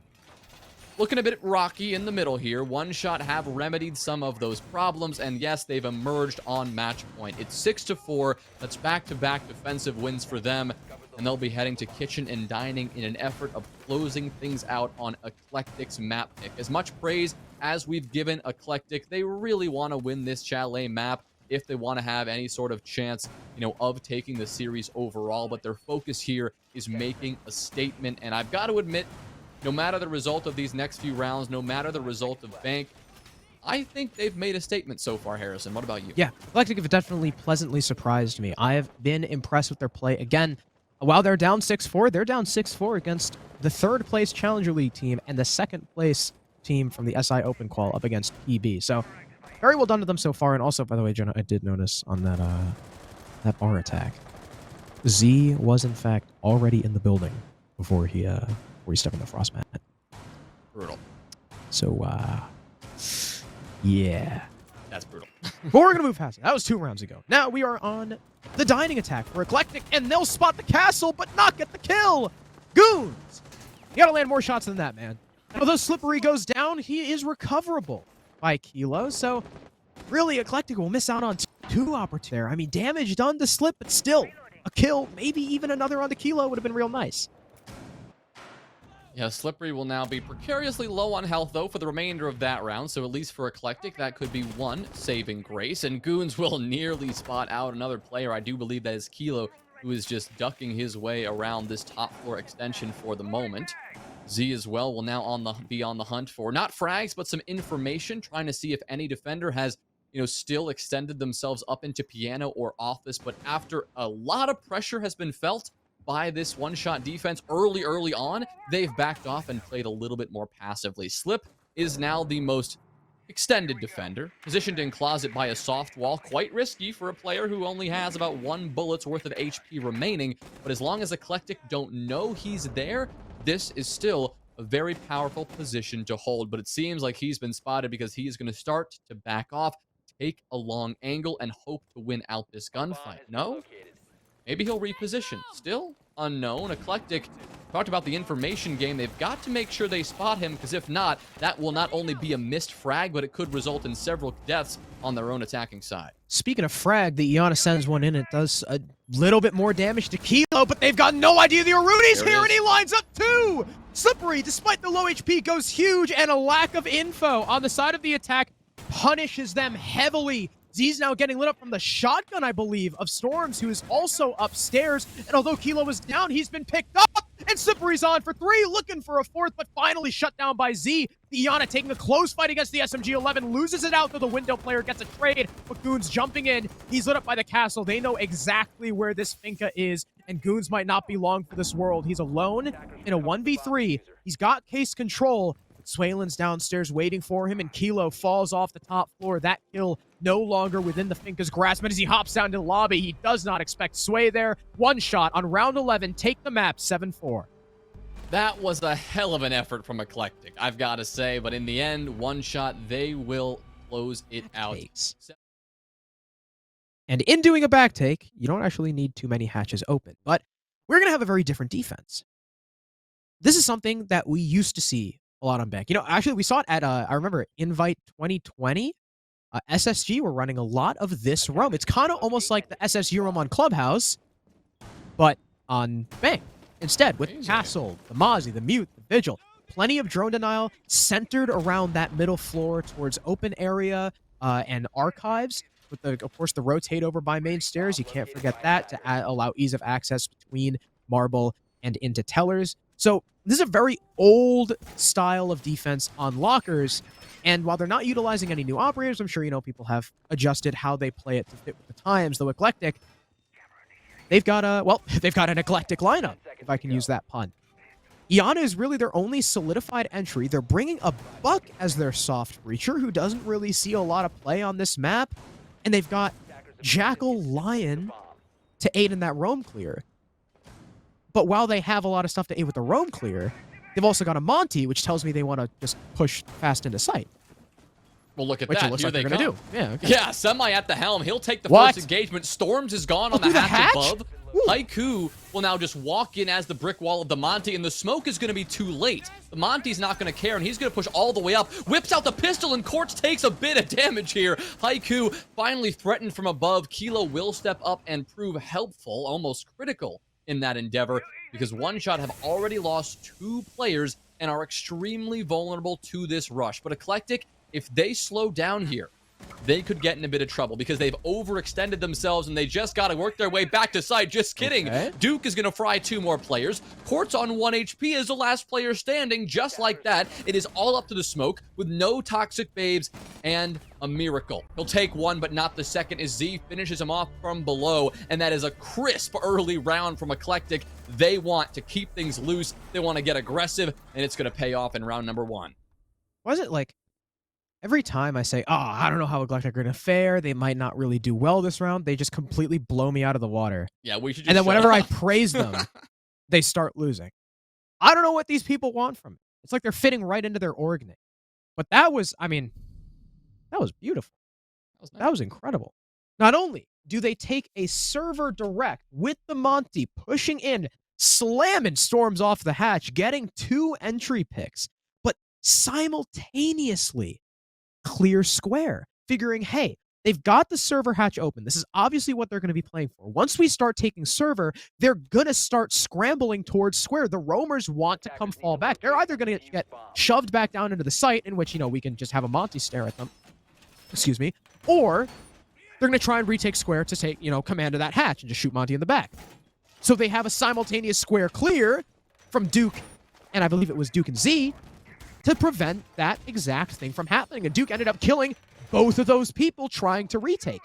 looking a bit rocky in the middle here, One Shot have remedied some of those problems, and yes, they've emerged on match point. It's 6-4, that's back-to-back defensive wins for them, and they'll be heading to Kitchen and Dining in an effort of closing things out on Eclectiq's map pick. As much praise as we've given Eclectiq, they really want to win this Chalet map if they want to have any sort of chance, of taking the series overall, but their focus here is making a statement, and I've got to admit, no matter the result of these next few rounds, no matter the result of Bank, I think they've made a statement so far, Harrison. What about you?
Yeah, Eclectiq have definitely pleasantly surprised me. I have been impressed with their play. Again, while they're down 6-4, they're down 6-4 against the third-place Challenger League team and the second-place team from the SI Open Qual up against PB. So, very well done to them so far. And also, by the way, Jonah, I did notice on that bar attack, Z was, in fact, already in the building before he stepped on the frost mat.
Brutal.
So, yeah.
That's brutal.
But we're going to move past it. That was 2 rounds ago. Now we are on the dining attack for Eclectiq, and they'll spot the castle, but not get the kill. Goons! You got to land more shots than that, man. And although Slippery goes down, he is recoverable by Kilo, so really Eclectiq will miss out on 2 opportunities there. I mean, damage done to Slip, but still, a kill, maybe even another on the Kilo would have been real nice.
Yeah, Slippery will now be precariously low on health, though, for the remainder of that round. So at least for Eclectiq, that could be one saving grace. And Goons will nearly spot out another player. I do believe that is Kilo, who is just ducking his way around this top floor extension for the moment. Z as well will now be on the hunt for not frags, but some information, trying to see if any defender has, still extended themselves up into piano or office. But after a lot of pressure has been felt by this one-shot defense early on, they've backed off and played a little bit more passively. Slip is now the most extended defender, positioned in closet by a soft wall, quite risky for a player who only has about 1 bullet's worth of HP remaining, but as long as Eclectiq don't know he's there, this is still a very powerful position to hold. But it seems like he's been spotted because he is going to start to back off, take a long angle, and hope to win out this gunfight. No? Maybe he'll reposition. Still unknown. Eclectiq talked about the information game. They've got to make sure they spot him, because if not, that will not only be a missed frag, but it could result in several deaths on their own attacking side.
Speaking of frag, the Iana sends one in. It does a little bit more damage to Kilo, but they've got no idea the Aruni's here, and he lines up 2! Slippery, despite the low HP, goes huge, and a lack of info on the side of the attack punishes them heavily. Z's now getting lit up from the shotgun, I believe, of Storms, who is also upstairs. And although Kilo was down, he's been picked up. And Slippery's on for 3, looking for a 4th, but finally shut down by Z. Iana taking a close fight against the SMG-11, loses it out, though the window player gets a trade. But Goons jumping in. He's lit up by the castle. They know exactly where this Finca is, and Goons might not be long for this world. He's alone in a 1v3. He's got case control. Swalin's downstairs waiting for him, and Kilo falls off the top floor. That kill no longer within the Finca's grasp. But as he hops down to the lobby, he does not expect Sway there. 1 shot on round 11. Take the map, 7-4.
That was a hell of an effort from Eclectiq, I've got to say. But in the end, 1 shot, they will close it out.
And in doing a back take, you don't actually need too many hatches open. But we're going to have a very different defense. This is something that we used to see a lot on bank. Actually, we saw it at, I remember, Invite 2020. SSG were running a lot of this roam. It's kind of almost like the SSG roam on Clubhouse, but on bank instead, with Castle, the Mozzie, the Mute, the Vigil. Plenty of drone denial centered around that middle floor towards open area and archives. With, of course, the rotate over by main stairs. You can't forget that to allow ease of access between Marble and into Tellers. So this is a very old style of defense on lockers, and while they're not utilizing any new operators, I'm sure people have adjusted how they play it to fit with the times. Though Eclectiq, they've got an eclectic lineup, if I can use that pun. Iana is really their only solidified entry. They're bringing a Buck as their soft breacher, who doesn't really see a lot of play on this map, and they've got Jackal Lion to aid in that roam clear. But while they have a lot of stuff to aid with the roam clear, they've also got a Monty, which tells me they want to just push fast into sight.
Well, look at
which
that.
It looks
Here
like
they
they're
come.
gonna do. Yeah, okay.
Yeah, Semi at the helm. He'll take the
What?
first engagement. Storms is gone on
through
the
the
hatch
hatch?
above. Haiku will now just walk in as the brick wall of the Monty, and the smoke is going to be too late. The Monty's not going to care, and he's going to push all the way up. Whips out the pistol, and Quartz takes a bit of damage here. Haiku finally threatened from above. Kilo will step up and prove helpful, almost critical in that endeavor, because One Shot have already lost 2 players and are extremely vulnerable to this rush. But Eclectiq, if they slow down here, they could get in a bit of trouble because they've overextended themselves and they just got to work their way back to site. Just kidding.
Okay.
Duke is going to fry 2 more players. Quartz on 1 HP is the last player standing. Just like that, it is all up to the smoke with no toxic babes and a miracle. He'll take 1, but not the second as Z finishes him off from below. And that is a crisp early round from Eclectiq. They want to keep things loose. They want to get aggressive, and it's going to pay off in round number 1.
Was it like every time I say, oh, I don't know how Eclectiq are going to fare, they might not really do well this round, they just completely blow me out of the water.
Yeah, we should just
And then whenever I
up.
praise them, they start losing. I don't know what these people want from me. It's like they're fitting right into their org name. But that was, I mean, that was beautiful. That was incredible. Not only do they take a server direct with the Monty pushing in, slamming Storms off the hatch, getting 2 entry picks, but simultaneously clear square, figuring, hey, they've got the server hatch open. This is obviously what they're going to be playing for. Once we start taking server, they're going to start scrambling towards square. The roamers want to come fall back. They're either going to get shoved back down into the site, in which, we can just have a Monty stare at them. Excuse me. Or they're going to try and retake square to take, command of that hatch and just shoot Monty in the back. So they have a simultaneous square clear from Duke, and I believe it was Duke and Z, to prevent that exact thing from happening. And Duke ended up killing both of those people trying to retake.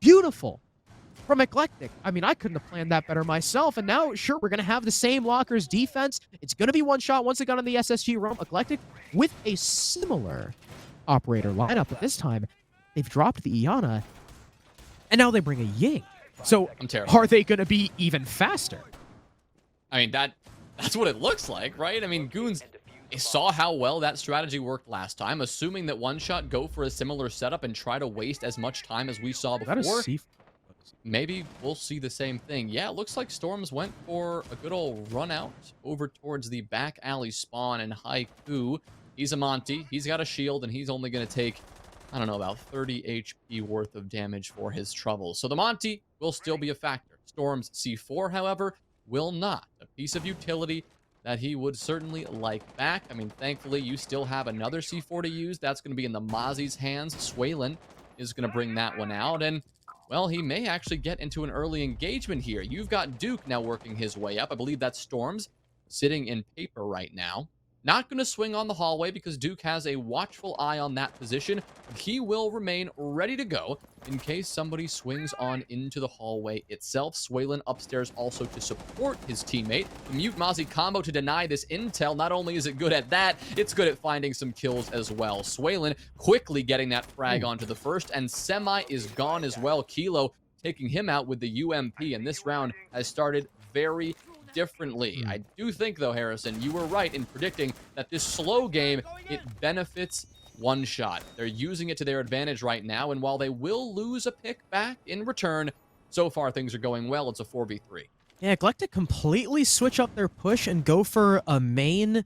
Beautiful. From Eclectiq. I mean, I couldn't have planned that better myself. And now, sure, we're going to have the same lockers defense. It's going to be one shot once it got on the SSG roam. Eclectiq with a similar operator lineup, but this time they've dropped the Iana, and now they bring a Ying. So are they going to be even faster?
I mean, that's what it looks like, right? I mean, Goons saw how well that strategy worked last time, assuming that One Shot go for a similar setup and try to waste as much time as we saw before. Maybe we'll see the same thing. Yeah, it looks like Storms went for a good old run out over towards the back alley spawn, and Haiku, he's a Monty. He's got a shield, and he's only going to take, I don't know, about 30 HP worth of damage for his troubles. So the Monty will still be a factor. Storm's C4, however, will not. A piece of utility that he would certainly like back. I mean, thankfully, you still have another C4 to use. That's going to be in the Mozzie's hands. Swaylin is going to bring that one out, and, well, he may actually get into an early engagement here. You've got Duke now working his way up. I believe that's Storms sitting in paper right now. Not going to swing on the hallway because Duke has a watchful eye on that position. He will remain ready to go in case somebody swings on into the hallway itself. Swaylin upstairs also to support his teammate. The Mute Mozzie combo to deny this intel. Not only is it good at that, it's good at finding some kills as well. Swaylin quickly getting that frag onto the first, and Semi is gone as well. Kilo taking him out with the UMP, and this round has started very differently. I do think, though, Harrison, you were right in predicting that this slow game, it benefits One Shot. They're using it to their advantage right now, and while they will lose a pick back in return, so far things are going well. It's a 4v3.
Yeah, Eclectiq completely switch up their push and go for a main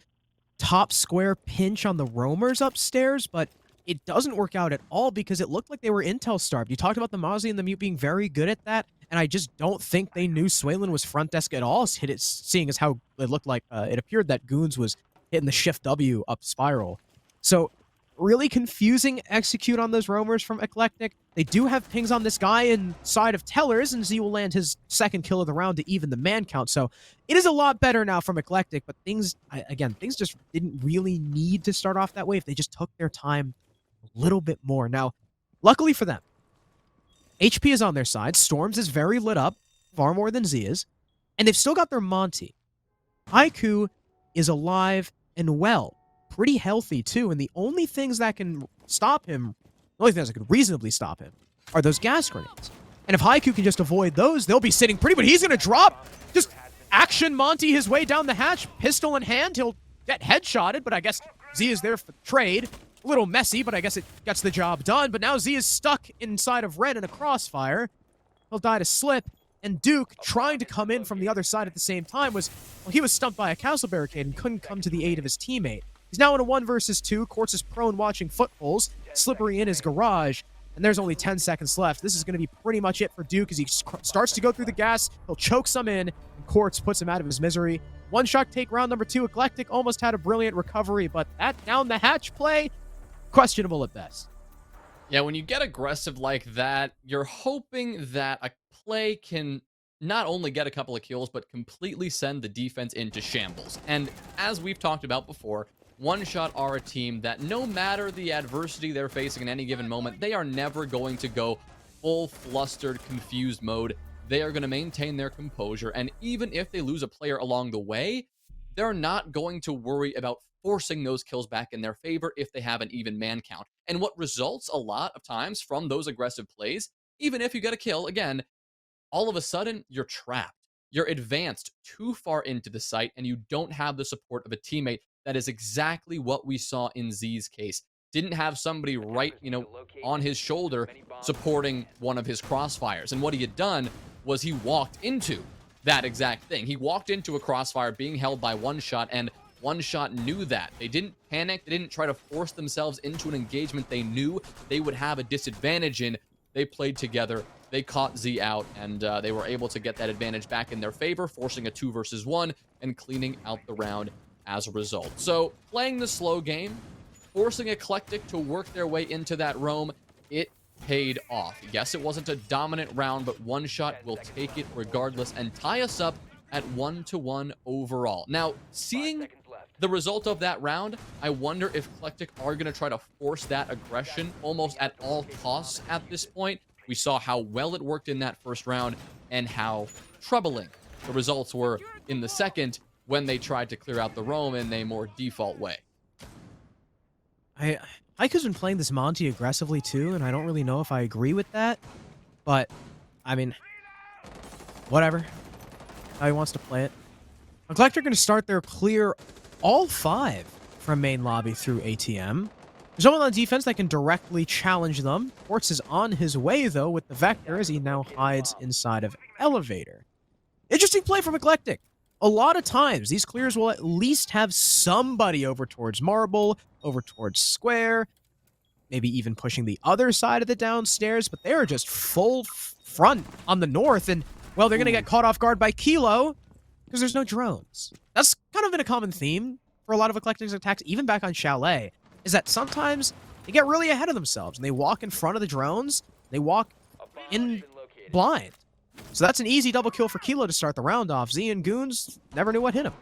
top square pinch on the roamers upstairs, but it doesn't work out at all because it looked like they were intel starved. You talked about the Mozzie and the Mute being very good at that, and I just don't think they knew Swaylin was front desk at all, seeing as how it looked like it appeared that Goons was hitting the Shift W up spiral. So really confusing execute on those roamers from Eclectiq. They do have pings on this guy inside of Tellers, and Z will land his second kill of the round to even the man count. So it is a lot better now from Eclectiq, but things just didn't really need to start off that way if they just took their time a little bit more. Now, luckily for them, HP is on their side. Storms is very lit up, far more than Z is, and they've still got their Monty. Haiku is alive and well, pretty healthy too, and the only things that can stop him, the only things that could reasonably stop him, are those gas grenades. And if Haiku can just avoid those, they'll be sitting pretty, but he's going to drop, just action Monty his way down the hatch, pistol in hand. He'll get headshotted, but I guess Z is there for the trade. A little messy, but I guess it gets the job done. But now Z is stuck inside of Ren in a crossfire. He'll die to slip. And Duke, trying to come in from the other side at the same time, he was stumped by a castle barricade and couldn't come to the aid of his teammate. He's now in a 1 versus 2. Quartz is prone watching footholes. Slippery in his garage. And there's only 10 seconds left. This is going to be pretty much it for Duke as he starts to go through the gas. He'll choke some in, and Quartz puts him out of his misery. One shot take round number 2. Eclectiq almost had a brilliant recovery, but that down the hatch play, questionable at best.
Yeah, when you get aggressive like that, you're hoping that a play can not only get a couple of kills, but completely send the defense into shambles. And as we've talked about before, One Shot are a team that no matter the adversity they're facing in any given moment, they are never going to go full flustered, confused mode. They are going to maintain their composure. And even if they lose a player along the way, they're not going to worry about forcing those kills back in their favor if they have an even man count. And what results a lot of times from those aggressive plays, even if you get a kill, again, all of a sudden you're trapped. You're advanced too far into the site and you don't have the support of a teammate. That is exactly what we saw in Z's case. Didn't have somebody right, on his shoulder supporting one of his crossfires. And what he had done was he walked into that exact thing. He walked into a crossfire being held by One Shot, and One Shot knew that. They didn't panic. They didn't try to force themselves into an engagement they knew they would have a disadvantage in. They played together. They caught Z out, and they were able to get that advantage back in their favor, forcing a 2 versus 1 and cleaning out the round as a result. So playing the slow game, forcing Eclectiq to work their way into that roam, it paid off. Yes, it wasn't a dominant round, but One Shot will take it regardless and tie us up at 1-1 overall. Now, seeing the result of that round, I wonder if Eclectiq are going to try to force that aggression almost at all costs at this point. We saw how well it worked in that first round and how troubling the results were in the second when they tried to clear out the roam in a more default way.
Haiku's been playing this Monty aggressively too, and I don't really know if I agree with that. But, I mean, whatever. How he wants to play it. Eclectiq are going to start their clear all 5 from main lobby through ATM. There's no one on defense that can directly challenge them. Quartz is on his way, though, with the Vector as he now hides inside of Elevator. Interesting play from Eclectiq. A lot of times, these clears will at least have somebody over towards Marble, over towards Square, maybe even pushing the other side of the downstairs, but they're just full front on the north, and, well, they're going to get caught off guard by Kilo because there's no drones. That's kind of been a common theme for a lot of Eclectiq's attacks, even back on Chalet, is that sometimes they get really ahead of themselves, and they walk in front of the drones, they walk in blind. So that's an easy double kill for Kilo to start the round off. Z and Goons never knew what hit him.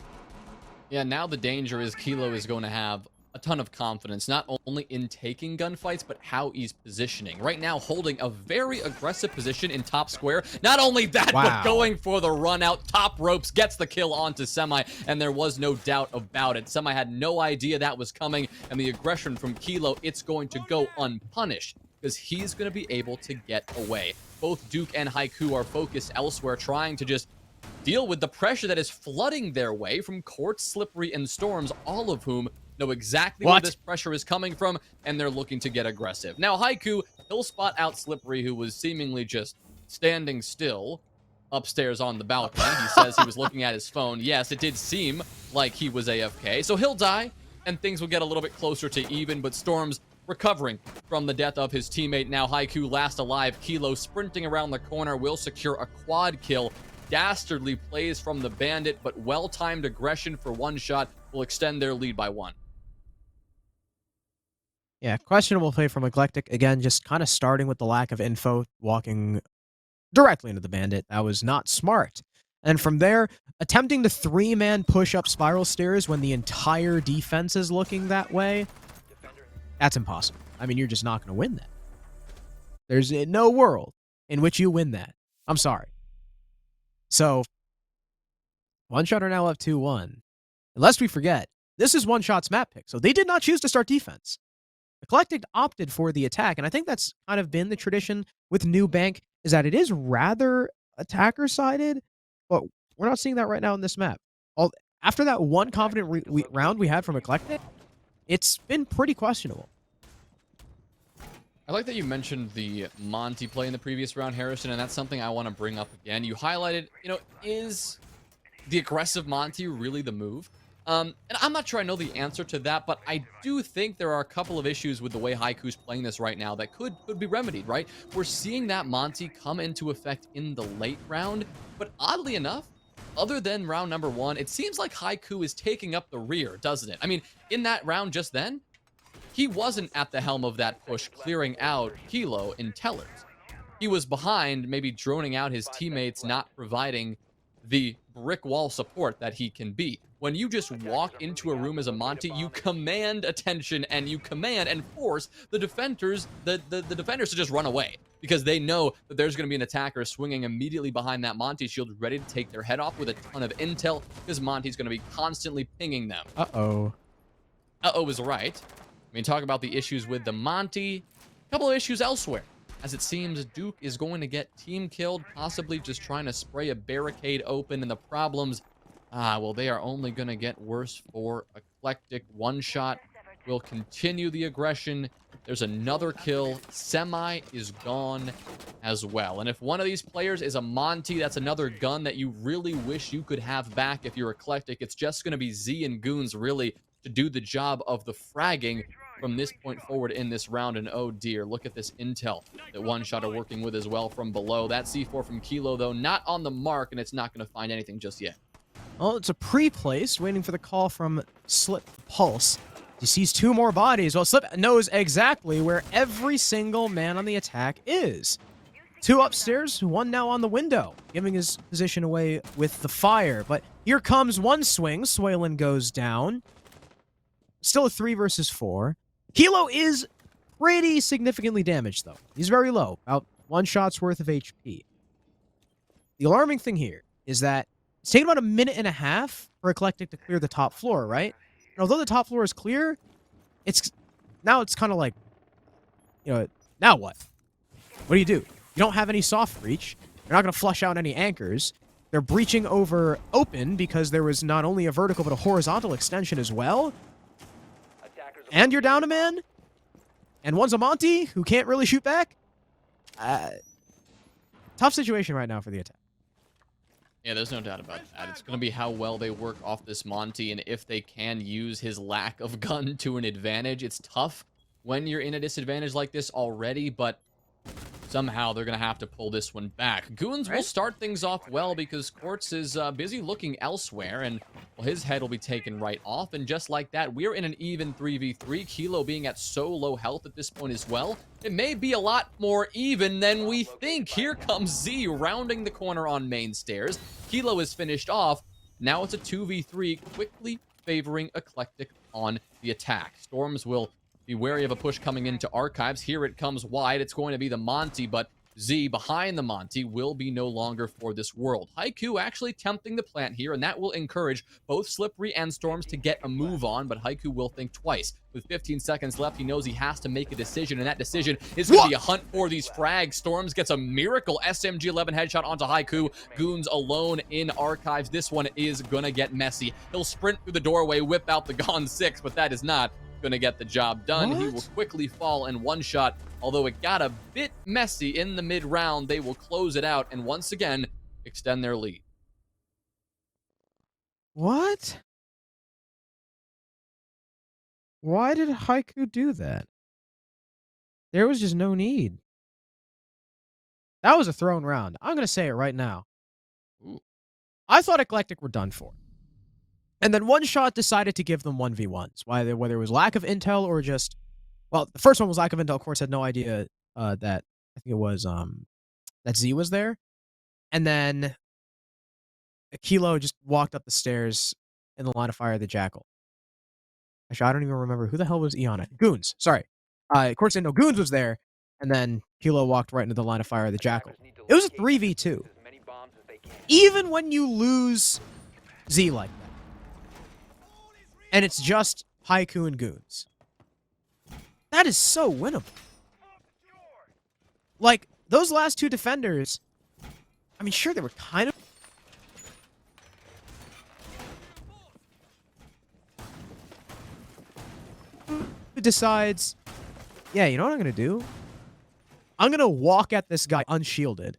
Yeah, now the danger is Kilo is going to have a ton of confidence, not only in taking gunfights, but how he's positioning. Right now, holding a very aggressive position in top square. Not only that, but going for the run out. Top ropes, gets the kill onto Semi, and there was no doubt about it. Semi had no idea that was coming, and the aggression from Kilo, it's going to go unpunished, because he's going to be able to get away. Both Duke and Haiku are focused elsewhere, trying to just deal with the pressure that is flooding their way from Quartz, Slippery, and Storms, all of whom know exactly where this pressure is coming from, and they're looking to get aggressive. Now, Haiku, he'll spot out Slippery, who was seemingly just standing still upstairs on the balcony. He says he was looking at his phone. Yes, it did seem like he was AFK, so he'll die, and things will get a little bit closer to even, but Storm's recovering from the death of his teammate. Now, Haiku last alive. Kilo sprinting around the corner will secure a quad kill. Dastardly plays from the Bandit, but well-timed aggression for One Shot will extend their lead by 1.
Yeah, questionable play from Eclectiq. Again, just kind of starting with the lack of info, walking directly into the Bandit. That was not smart. And from there, attempting the 3-man push-up spiral stairs when the entire defense is looking that way, that's impossible. I mean, you're just not going to win that. There's no world in which you win that. I'm sorry. So, One Shot are now up 2-1. And lest we forget, this is One Shot's map pick, so they did not choose to start defense. Eclectiq opted for the attack, and I think that's kind of been the tradition with New Bank, is that it is rather attacker-sided, but we're not seeing that right now in this map. After that one confident round we had from Eclectiq, it's been pretty questionable.
I like that you mentioned the Monty play in the previous round, Harrison, and that's something I want to bring up again. You highlighted, is the aggressive Monty really the move? And I'm not sure I know the answer to that, but I do think there are a couple of issues with the way Haiku's playing this right now that could be remedied, right? We're seeing that Monty come into effect in the late round, but oddly enough, other than round number 1, it seems like Haiku is taking up the rear, doesn't it? I mean, in that round just then, he wasn't at the helm of that push clearing out Kilo in tellers. He was behind, maybe droning out his teammates, not providing the brick wall support that he can be. When you just walk into a room as a Monty, you command attention and you command and force the defenders to just run away, because they know that there's going to be an attacker swinging immediately behind that Monty shield, ready to take their head off with a ton of intel, because Monty's going to be constantly pinging them.
Uh-oh.
Uh-oh is right. I mean, talk about the issues with the Monty. A couple of issues elsewhere, as it seems Duke is going to get team killed, possibly just trying to spray a barricade open, and the problems, well, they are only going to get worse for Eclectiq. One shot will continue the aggression. There's another kill. Semi is gone as well. And if one of these players is a Monty, that's another gun that you really wish you could have back if you're Eclectiq. It's just going to be Z and Goons, really, to do the job of the fragging from this point forward in this round. And oh dear, look at this intel that One Shot are working with as well from below. That C4 from Kilo, though, not on the mark, and it's not going to find anything just yet.
Well, it's a pre-placed, waiting for the call from Slip Pulse. He sees two more bodies. Well, Slip knows exactly where every single man on the attack is. Two upstairs, one now on the window, giving his position away with the fire. But here comes one swing. Swaylin goes down. Still a 3 versus 4. Kilo is pretty significantly damaged, though. He's very low, about 1 shot's worth of HP. The alarming thing here is that it's taken about a minute and a half for Eclectiq to clear the top floor, right? And although the top floor is clear, it's kind of like, you know, now what? What do? You don't have any soft breach. You're not going to flush out any anchors. They're breaching over open because there was not only a vertical but a horizontal extension as well. And you're down a man. And one's a Monty who can't really shoot back. Tough situation right now for the attack.
Yeah, there's no doubt about that. It's going to be how well they work off this Monty, and if they can use his lack of gun to an advantage. It's tough when you're in a disadvantage like this already, but somehow they're going to have to pull this one back. Goons will start things off well because Quartz is busy looking elsewhere, and well, his head will be taken right off. And just like that, we're in an even 3v3. Kilo being at so low health at this point as well. It may be a lot more even than we think. Here comes Z rounding the corner on main stairs. Kilo is finished off. Now it's a 2v3, quickly favoring Eclectiq on the attack. Storms will be wary of a push coming into Archives. Here it comes wide. It's going to be the Monty, but Z behind the Monty will be no longer for this world. Haiku actually tempting the plant here, and that will encourage both Slippery and Storms to get a move on, but Haiku will think twice. With 15 seconds left, he knows he has to make a decision, and that decision is going to be a hunt for these frags. Storms gets a miracle SMG-11 headshot onto Haiku. Goons alone in Archives. This one is going to get messy. He'll sprint through the doorway, whip out the Gone 6, but that is not going to get the job done. He will quickly fall in one shot. Although it got a bit messy in the mid-round, they will close it out and once again extend their lead.
What? Why did Haiku do that? There was just no need. That was a thrown round. I'm going to say it right now.
Ooh.
I thought Eclectiq were done for. And then One Shot decided to give them 1v1s, whether it was lack of intel or just... Well, the first one was lack of intel. Of course, had no idea that... I think it was... that Z was there. And then... Kilo just walked up the stairs in the line of fire of the Jackal. Actually, I don't even remember. Who the hell was Iana? Goons. Sorry. Of course, didn't know Goons was there. And then Kilo walked right into the line of fire of the Jackal. It was a 3v2. Even when you lose Z like that. And it's just Haiku and Goons. That is so winnable. Like, those last two defenders, I mean, sure, they were kind of... Who decides, yeah, you know what I'm going to do? I'm going to walk at this guy unshielded.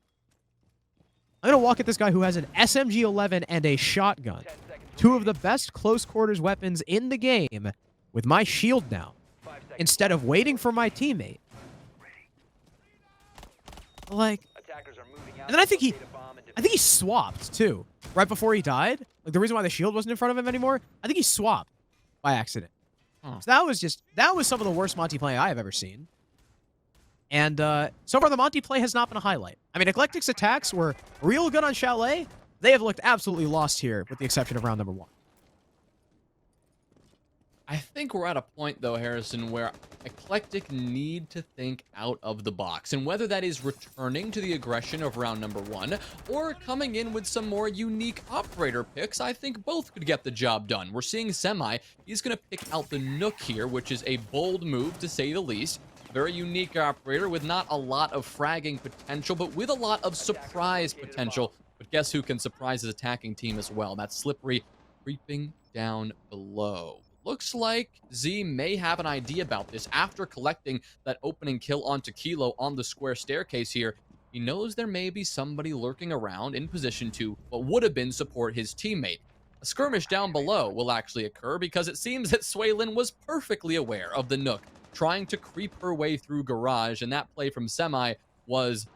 I'm going to walk at this guy who has an SMG-11 and a shotgun. Two of the best close quarters weapons in the game with my shield down. Instead of waiting for my teammate. Like, and then I think he swapped too. Right before he died. Like the reason why the shield wasn't in front of him anymore, I think he swapped by accident.
Huh.
So that was some of the worst Monty play I have ever seen. And so far, the Monty play has not been a highlight. I mean, Eclectiq's attacks were real good on Chalet. They have looked absolutely lost here, with the exception of round number 1.
I think we're at a point, though, Harrison, where Eclectiq need to think out of the box. And whether that is returning to the aggression of round number 1 or coming in with some more unique operator picks, I think both could get the job done. We're seeing Semi. He's going to pick out the Nook here, which is a bold move, to say the least. Very unique operator with not a lot of fragging potential, but with a lot of surprise potential. But guess who can surprise his attacking team as well? That's Slippery creeping down below. Looks like Z may have an idea about this after collecting that opening kill onto Kilo on the square staircase here. He knows there may be somebody lurking around in position to what would have been support his teammate. A skirmish down below will actually occur because it seems that Swaylin was perfectly aware of the Nook trying to creep her way through garage, and that play from Semi was,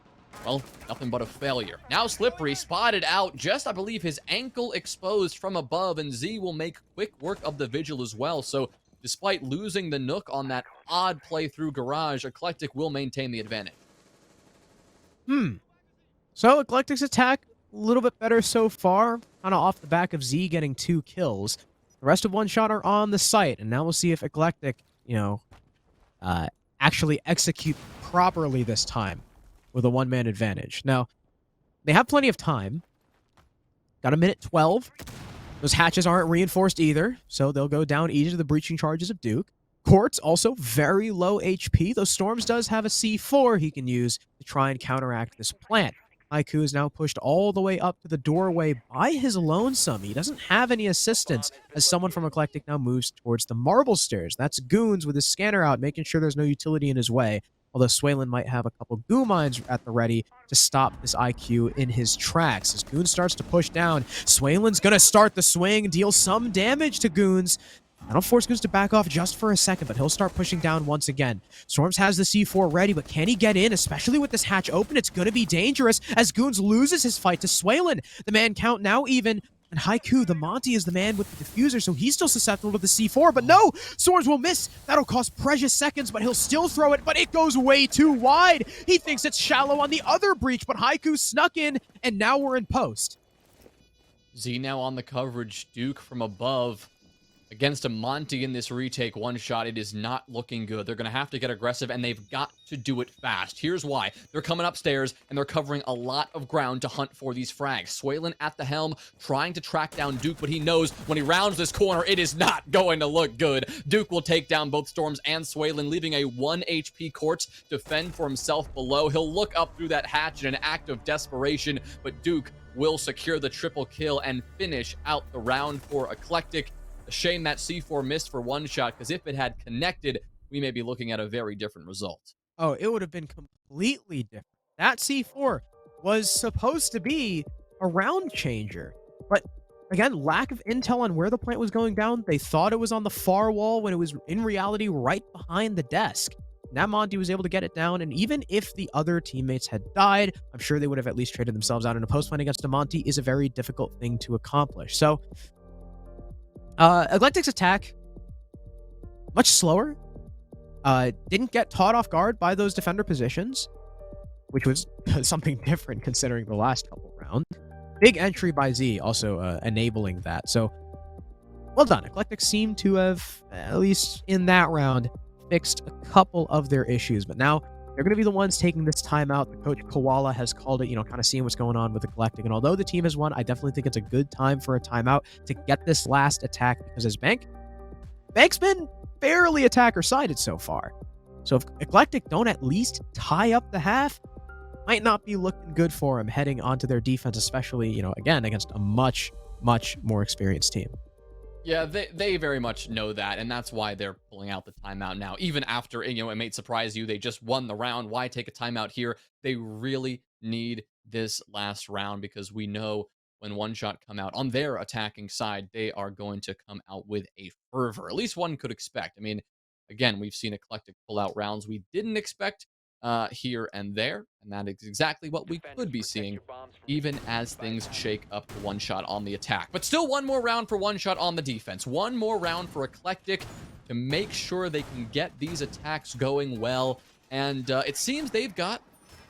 well, nothing but a failure. Now Slippery spotted out, just I believe his ankle exposed from above, and Z will make quick work of the Vigil as well. So despite losing the Nook on that odd play through garage, Eclectiq will maintain the advantage.
So Eclectic's attack, a little bit better so far, kind of off the back of Z getting 2 kills. The rest of One Shot are on the site, and now we'll see if Eclectiq, actually execute properly this time with a one-man advantage. Now, they have plenty of time. Got a minute 12. Those hatches aren't reinforced either, so they'll go down easy to the breaching charges of Duke. Quartz also very low HP, though Storms does have a C4 he can use to try and counteract this plant. Haiku is now pushed all the way up to the doorway by his lonesome. He doesn't have any assistance as someone from Eclectiq now moves towards the marble stairs. That's Goons with his scanner out, making sure there's no utility in his way. Although Swaylin might have a couple goo mines at the ready to stop this IQ in his tracks. As Goons starts to push down, Swaylin's gonna start the swing, deal some damage to Goons. That'll force Goons to back off just for a second, but he'll start pushing down once again. Storms has the C4 ready, but can he get in? Especially with this hatch open, it's going to be dangerous as Goons loses his fight to Swaylin. The man count now even, and Haiku, the Monty, is the man with the diffuser, so he's still susceptible to the C4, but no! Storms will miss! That'll cost precious seconds, but he'll still throw it, but it goes way too wide! He thinks it's shallow on the other breach, but Haiku snuck in, and now we're in post.
Z now on the coverage, Duke from above. Against a Monty in this retake One Shot, it is not looking good. They're going to have to get aggressive, and they've got to do it fast. Here's why. They're coming upstairs, and they're covering a lot of ground to hunt for these frags. Swaylin at the helm, trying to track down Duke, but he knows when he rounds this corner, it is not going to look good. Duke will take down both Storms and Swaylin, leaving a 1 HP Quartz to fend for himself below. He'll look up through that hatch in an act of desperation, but Duke will secure the triple kill and finish out the round for Eclectiq. A shame that C4 missed for One Shot, because if it had connected, we may be looking at a very different result.
Oh, it would have been completely different. That C4 was supposed to be a round changer. But again, lack of intel on where the plant was going down. They thought it was on the far wall when it was in reality right behind the desk. Now Monty was able to get it down, and even if the other teammates had died, I'm sure they would have at least traded themselves out. And a post plant against a Monty is a very difficult thing to accomplish. So Eclectiq's attack, much slower. Didn't get caught off guard by those defender positions, which was something different considering the last couple rounds. Big entry by Z also enabling that. So, well done. Eclectiq seemed to have, at least in that round, fixed a couple of their issues. But now they're going to be the ones taking this timeout. The coach Koala has called it, kind of seeing what's going on with Eclectiq. And although the team has won, I definitely think it's a good time for a timeout to get this last attack, because as Bank's been fairly attacker-sided so far. So if Eclectiq don't at least tie up the half, might not be looking good for him heading onto their defense, especially, again, against a much, much more experienced team.
Yeah, they very much know that, and that's why they're pulling out the timeout now. Even after, it may surprise you, they just won the round. Why take a timeout here? They really need this last round, because we know when One Shot come out on their attacking side, they are going to come out with a fervor. At least one could expect. Again, we've seen Eclectiq pull out rounds we didn't expect here and there, and that is exactly what we could be seeing, even as things shake up to One Shot on the attack. But still one more round for One Shot on the defense. One more round for Eclectiq. to make sure they can get these attacks going well. And it seems they've got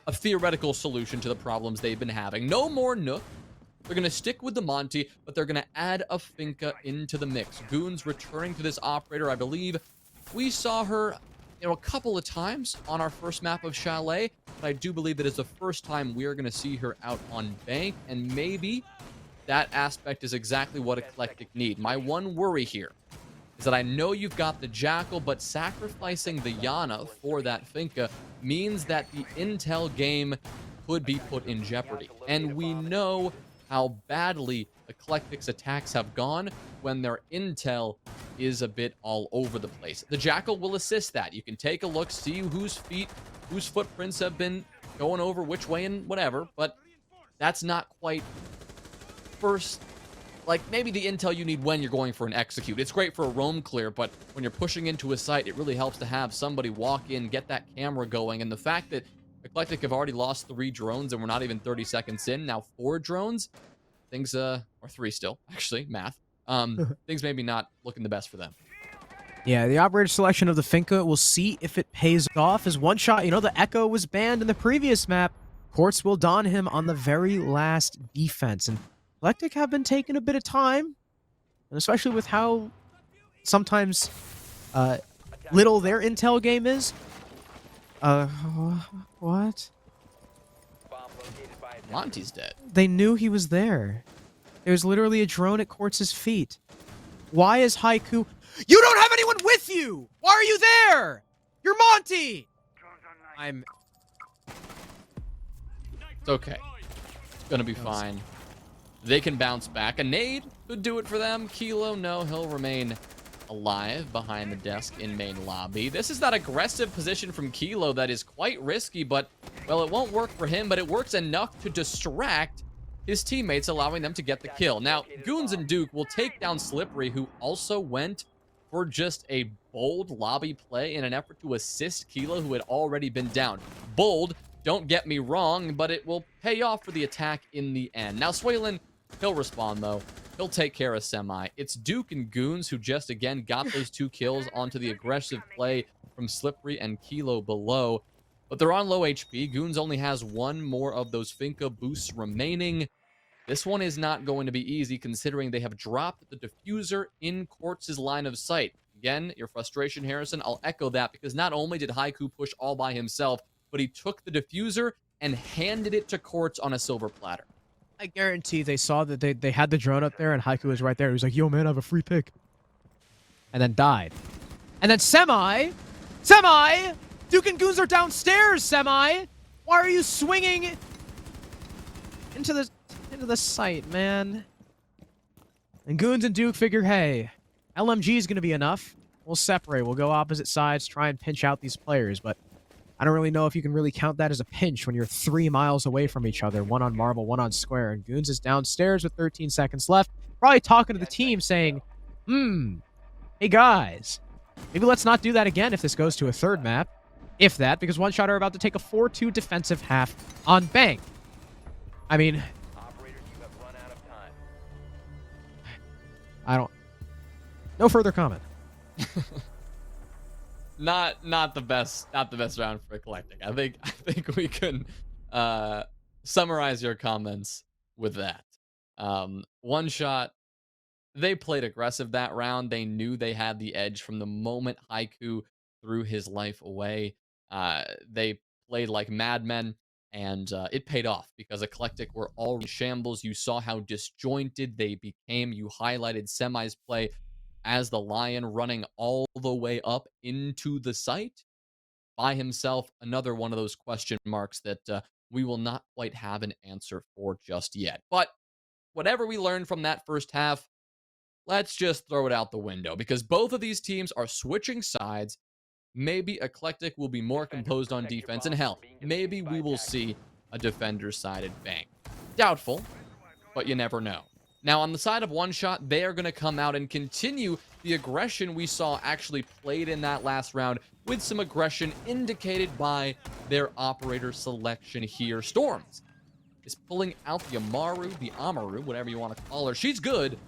a theoretical solution to the problems they've been having. No more Nook. They're going to stick with the Monty, but they're going to add a Finka into the mix. Goons returning to this operator. I believe we saw her, a couple of times on our first map of Chalet, but I do believe that is the first time we're going to see her out on Bank, and maybe that aspect is exactly what Eclectiq need. My one worry here is that I know you've got the Jackal, but sacrificing the Yana for that Finka means that the intel game could be put in jeopardy. And we know how badly Eclectiq's attacks have gone when their intel is a bit all over the place. The Jackal will assist that. You can take a look, see whose footprints have been going over which way and whatever, but that's not quite first. Like, maybe the intel you need when you're going for an execute. It's great for a roam clear, but when you're pushing into a site, it really helps to have somebody walk in, get that camera going. And the fact that Eclectiq have already lost 3 drones and we're not even 30 seconds in, now 4 drones, things, or 3 still, actually, math. Things maybe not looking the best for them.
Yeah, the operator selection of the Finka, we'll see if it pays off. As one shot, the Echo was banned in the previous map. Quartz will don him on the very last defense. And Eclectiq have been taking a bit of time, and especially with how sometimes little their intel game is. What?
Monty's dead.
They knew he was there. There was literally a drone at Quartz's feet. Why is Haiku... You don't have anyone with you! Why are you there? You're Monty!
It's okay. It's gonna be fine. They can bounce back. A nade could do it for them. Kilo, no, he'll remain alive behind the desk in main lobby. This is that aggressive position from Kilo that is quite risky, but, well, it won't work for him, but it works enough to distract his teammates, allowing them to get the kill. Now, Goons and Duke will take down Slippery, who also went for just a bold lobby play in an effort to assist Kilo, who had already been down. Bold, don't get me wrong, but it will pay off for the attack in the end. Now, Swaylen, he'll respond, though. He'll take care of Semi. It's Duke and Goons who just, again, got those 2 kills onto the aggressive play from Slippery and Kilo below. But they're on low HP. Goons only has 1 more of those Finka boosts remaining. This one is not going to be easy, considering they have dropped the diffuser in Quartz's line of sight. Again, your frustration, Harrison, I'll echo that, because not only did Haiku push all by himself, but he took the diffuser and handed it to Quartz on a silver platter.
I guarantee they saw that they had the drone up there and Haiku was right there. He was like, yo, man, I have a free pick. And then died. And then Semi! Duke and Goons are downstairs, Semi! Why are you swinging into the site, man? And Goons and Duke figure, hey, LMG is going to be enough. We'll separate. We'll go opposite sides, try and pinch out these players, but I don't really know if you can really count that as a pinch when you're 3 miles away from each other, 1 on Marble, 1 on Square, and Goons is downstairs with 13 seconds left, probably talking to the team saying, hey guys, maybe let's not do that again if this goes to a 3rd map. If that, because One Shot are about to take a 4-2 defensive half on Bank. I mean,
Operators, you have run out of time.
no further comment.
Not the best round for Eclectiq. I think we can summarize your comments with that. One Shot, they played aggressive that round. They knew they had the edge from the moment Haiku threw his life away. They played like madmen, and it paid off because Eclectiq were all in shambles. You saw how disjointed they became. You highlighted Semi's play as the Lion running all the way up into the site by himself. Another one of those question marks that we will not quite have an answer for just yet. But whatever we learned from that first half, let's just throw it out the window, because both of these teams are switching sides. Maybe Eclectiq will be more composed on defense, and hell, maybe we will see a defender-sided Bank. Doubtful, but you never know. Now, on the side of One Shot, they are going to come out and continue the aggression we saw actually played in that last round, with some aggression indicated by their operator selection here. Storms is pulling out the Amaru, whatever you want to call her. She's good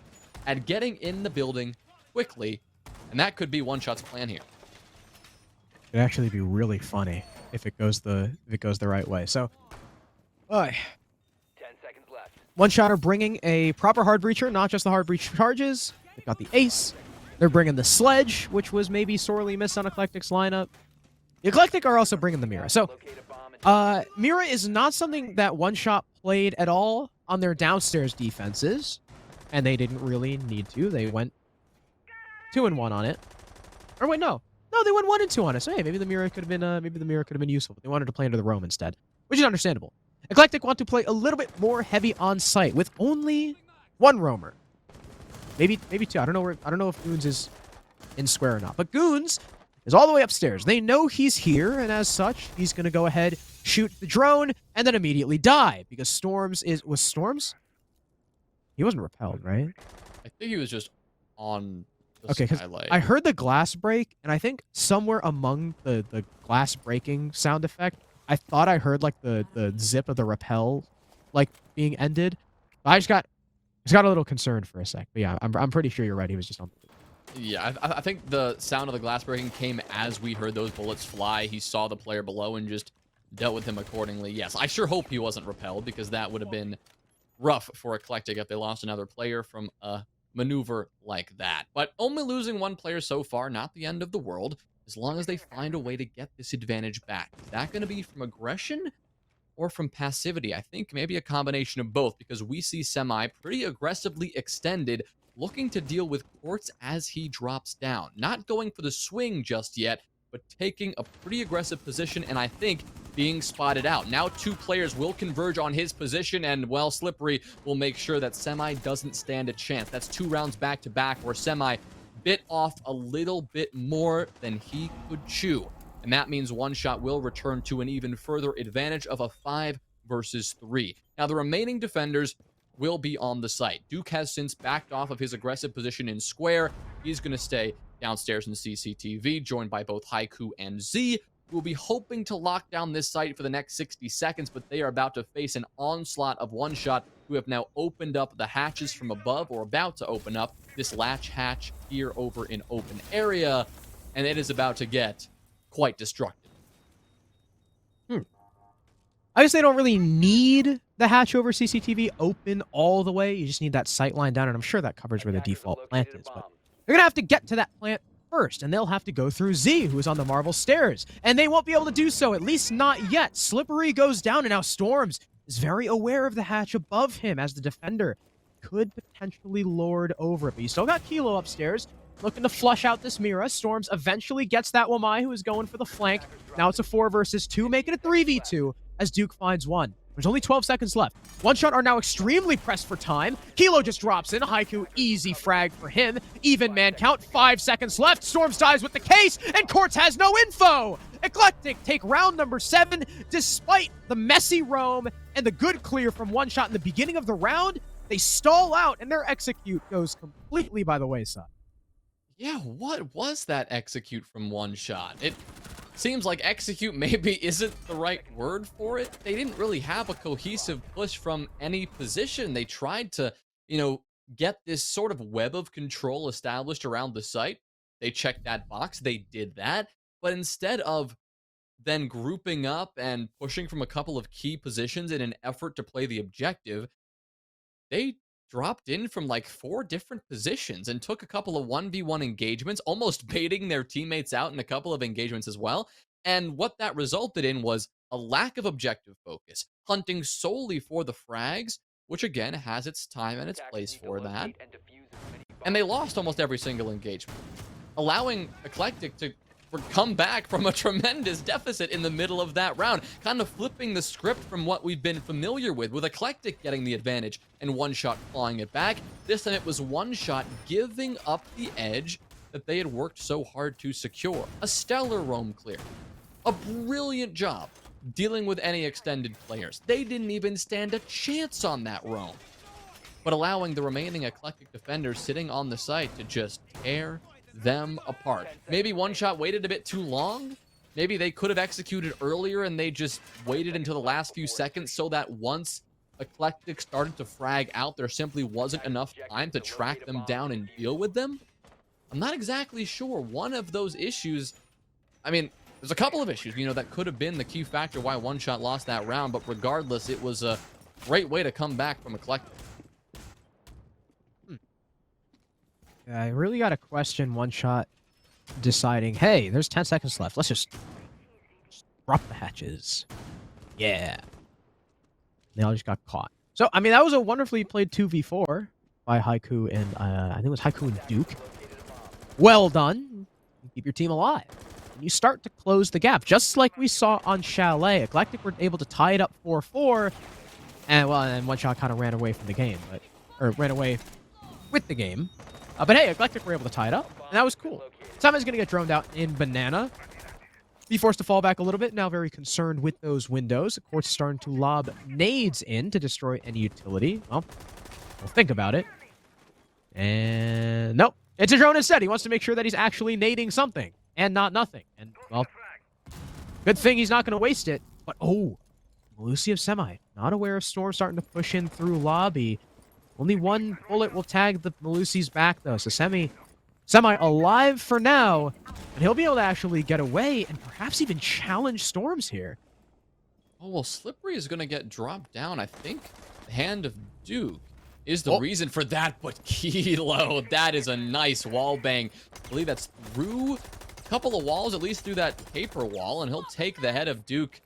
at getting in the building quickly And that could be One Shot's plan here.
It'd actually be really funny if it goes the right way. So,
10 seconds left.
One Shot are bringing a proper hard breacher, not just the hard breach charges. They've got the ace. They're bringing the sledge, which was maybe sorely missed on Eclectiq's lineup. The Eclectiq are also bringing the Mira. So,
Locate a bomb and
Mira is not something that One Shot played at all on their downstairs defenses, and they didn't really need to. They went 2-1 on it. Or wait, no, they went 1-2 on it. So hey, maybe the Mira could have been useful, but they wanted to play into the roam instead, which is understandable. Eclectiq want to play a little bit more heavy on site with only one roamer, maybe two. I don't know if Goons is in square or not, but Goons is all the way upstairs. They know he's here, and as such, he's going to go ahead, shoot the drone, and then immediately die, because was Storms? He wasn't repelled, right?
I think he was just on the
Okay, because
skylight.
I heard the glass break, and I think somewhere among the glass breaking sound effect, I thought I heard like the zip of the repel like being ended. I just got a little concerned for a sec. But yeah, I'm pretty sure you're right. He was just on.
Yeah, I think the sound of the glass breaking came as we heard those bullets fly. He saw the player below and just dealt with him accordingly. Yes, I sure hope he wasn't repelled, because that would have been rough for Eclectiq if they lost another player from a maneuver like that. But only losing one player so far, not the end of the world, as long as they find a way to get this advantage back. Is that going to be from aggression or from passivity? I think maybe a combination of both, because we see Semi pretty aggressively extended, looking to deal with Quartz as he drops down. Not going for the swing just yet, but taking a pretty aggressive position, and I think being spotted out. Now 2 players will converge on his position, and, well, Slippery will make sure that Semi doesn't stand a chance. That's 2 rounds back-to-back where Semi bit off a little bit more than he could chew. And that means One Shot will return to an even further advantage of a 5 versus 3. Now, the remaining defenders will be on the site. Duke has since backed off of his aggressive position in square. He's going to stay downstairs in CCTV, joined by both Haiku and Z, who will be hoping to lock down this site for the next 60 seconds, but they are about to face an onslaught of One Shot, who have now opened up the hatches from above, or about to open up this latch hatch here over in open area, and it is about to get quite destructive.
I guess they don't really need the hatch over CCTV open all the way. You just need that sight line down, and I'm sure that covers where the default plant is. But they're going to have to get to that plant first, and they'll have to go through Z, who is on the marble stairs. And they won't be able to do so, at least not yet. Slippery goes down, and now Storms is very aware of the hatch above him as the defender could potentially lord over it. But you still got Kilo upstairs, looking to flush out this Mira. Storms eventually gets that Wamai, who is going for the flank. Now it's a 4 versus 2, making it 3v2 as Duke finds one. There's only 12 seconds left. One Shot are now extremely pressed for time. Kilo just drops in. Haiku, easy frag for him. Even man count, 5 seconds left. Storms dies with the case, and Quartz has no info. Eclectiq take round number 7. Despite the messy roam and the good clear from One Shot in the beginning of the round, they stall out, and their execute goes completely by the wayside.
Yeah, what was that execute from One Shot? It seems like execute maybe isn't the right word for it. They didn't really have a cohesive push from any position. They tried to, get this sort of web of control established around the site. They checked that box. They did that. But instead of then grouping up and pushing from a couple of key positions in an effort to play the objective, they dropped in from like 4 different positions and took a couple of 1v1 engagements, almost baiting their teammates out in a couple of engagements as well. And what that resulted in was a lack of objective focus, hunting solely for the frags, which again has its time and its place for that. And they lost almost every single engagement, allowing Eclectiq to come back from a tremendous deficit in the middle of that round, kind of flipping the script from what we've been familiar with Eclectiq getting the advantage and One Shot clawing it back. This time it was One Shot giving up the edge that they had worked so hard to secure. A stellar roam clear. A brilliant job dealing with any extended players. They didn't even stand a chance on that roam, but allowing the remaining Eclectiq defenders sitting on the site to just tear them apart. Maybe One Shot waited a bit too long. Maybe they could have executed earlier and they just waited until the last few seconds so that once Eclectiq started to frag out, there simply wasn't enough time to track them down and deal with them. I'm not exactly sure. One of those issues, I mean, there's a couple of issues, you know, that could have been the key factor why One Shot lost that round, but regardless, it was a great way to come back from Eclectiq.
Yeah, I really got to question One Shot deciding, hey, there's 10 seconds left. Let's just drop the hatches. Yeah. They all just got caught. So, I mean, that was a wonderfully played 2v4 by Haiku and, I think it was Haiku and Duke. Well done. You keep your team alive. And you start to close the gap, just like we saw on Chalet. Eclectiq were able to tie it up 4-4, and, well, and One Shot kind of ran away from the game, or ran away with the game. But hey, Eclectiq were able to tie it up, and that was cool. Semi's going to get droned out in Banana. Be forced to fall back a little bit, now very concerned with those windows. Of course, starting to lob nades in to destroy any utility. Well, think about it. And nope, it's a drone instead. He wants to make sure that he's actually nading something and not nothing. And, well, good thing he's not going to waste it. But, oh, Melusi of Semi, not aware of Storm starting to push in through lobby. Only one bullet will tag the Melusi's back, though. So Semi alive for now, and he'll be able to actually get away and perhaps even challenge Storms here.
Oh, well, Slippery is going to get dropped down. I think the Hand of Duke is the reason for that, but Kilo, that is a nice wall bang. I believe that's through a couple of walls, at least through that paper wall, and he'll take the Head of Duke.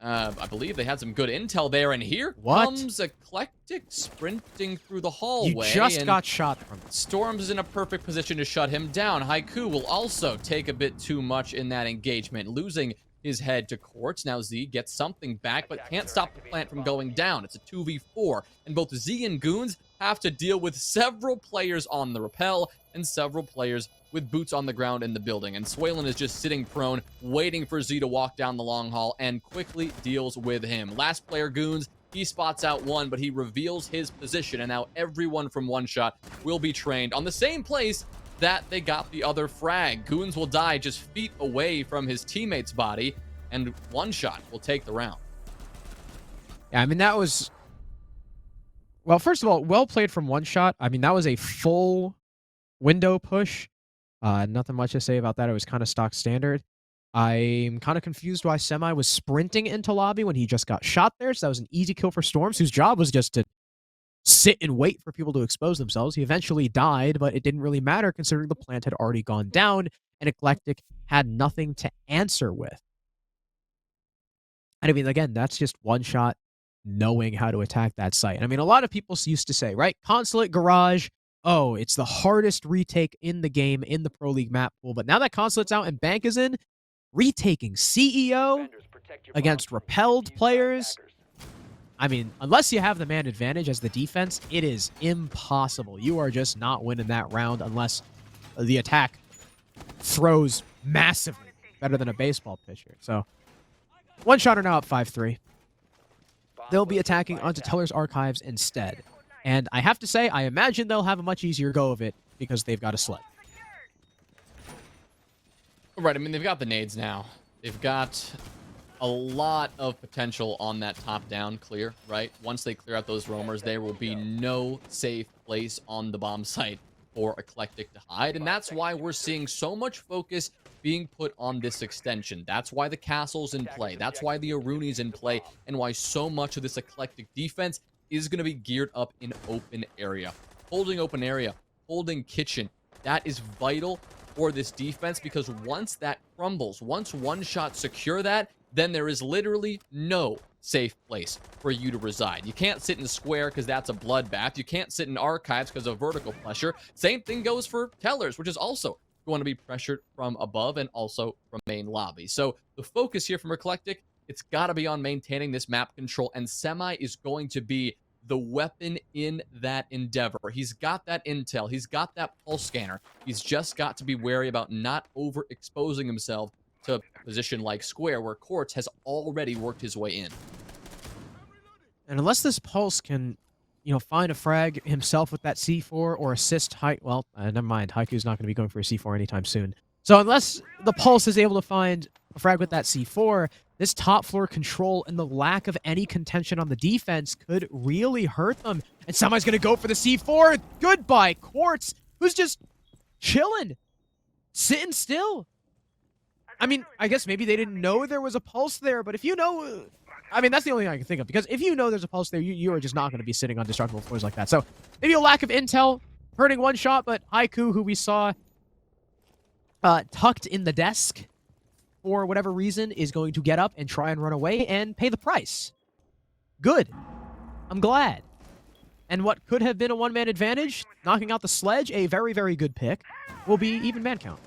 I believe they had some good intel there, and here comes Eclectiq sprinting through the hallway.
You just got shot from it.
Storms is in a perfect position to shut him down. Haiku will also take a bit too much in that engagement, losing his head to Quartz. Now Z gets something back, but can't stop the plant from going down. It's a 2v4, and both Z and Goons have to deal with several players on the rappel and several players with boots on the ground in the building. And Swalen is just sitting prone, waiting for Z to walk down the long hall, and quickly deals with him. Last player, Goons, he spots out one, but he reveals his position, and now everyone from One Shot will be trained on the same place that they got the other frag. Goons will die just feet away from his teammate's body, and One Shot will take the round.
Yeah, I mean, that was... Well, first of all, well played from One Shot. I mean, that was a full window push. Nothing much to say about that. It was kind of stock standard. I'm kind of confused why Semi was sprinting into lobby when he just got shot there. So that was an easy kill for Storms, whose job was just to sit and wait for people to expose themselves. He eventually died, but it didn't really matter considering the plant had already gone down and Eclectiq had nothing to answer with. And I mean, again, that's just One Shot knowing how to attack that site. And I mean, a lot of people used to say, right, Consulate Garage, oh, it's the hardest retake in the game in the Pro League map pool. But now that Consulate's out and Bank is in, retaking CEO against repelled players, I mean, unless you have the man advantage as the defense, it is impossible. You are just not winning that round unless the attack throws massively better than a baseball pitcher. So, One Shot are now up 5-3. They'll be attacking onto Teller's Archives instead. And I have to say, I imagine they'll have a much easier go of it because they've got a sled.
Right, I mean, they've got the nades now. They've got a lot of potential on that top-down clear, right? Once they clear out those roamers, there will be no safe place on the bomb site for Eclectiq to hide. And that's why we're seeing so much focus being put on this extension. That's why the castle's in play. That's why the Aruni's in play. And why so much of this Eclectiq defense is going to be geared up in open area. Holding open area, holding kitchen, that is vital for this defense, because once that crumbles, once One Shot secure that, then there is literally no safe place for you to reside. You can't sit in square because that's a bloodbath. You can't sit in archives because of vertical pressure. Same thing goes for Tellers, which is also going to be pressured from above and also from main lobby. So the focus here from Eclectiq, it's got to be on maintaining this map control, and Semi is going to be the weapon in that endeavor. He's got that intel. He's got that pulse scanner. He's just got to be wary about not overexposing himself to a position like Square, where Quartz has already worked his way in.
And unless this Pulse can, you know, find a frag himself with that C4 or assist well, never mind. Haiku's not going to be going for a C4 anytime soon. So unless the Pulse is able to find a frag with that C4, this top floor control and the lack of any contention on the defense could really hurt them. And Semi's going to go for the C4. Goodbye, Quartz, who's just chilling sitting still. I mean, I guess maybe they didn't know there was a pulse there, but if you know, I mean, that's the only thing I can think of, because if you know there's a pulse there, you are just not going to be sitting on destructible floors like that. So maybe a lack of intel, hurting one shot, but Haiku, who we saw tucked in the desk for whatever reason, is going to get up and try and run away and pay the price. Good. I'm glad. And what could have been a one-man advantage, knocking out the sledge, a very, very good pick, will be even man count.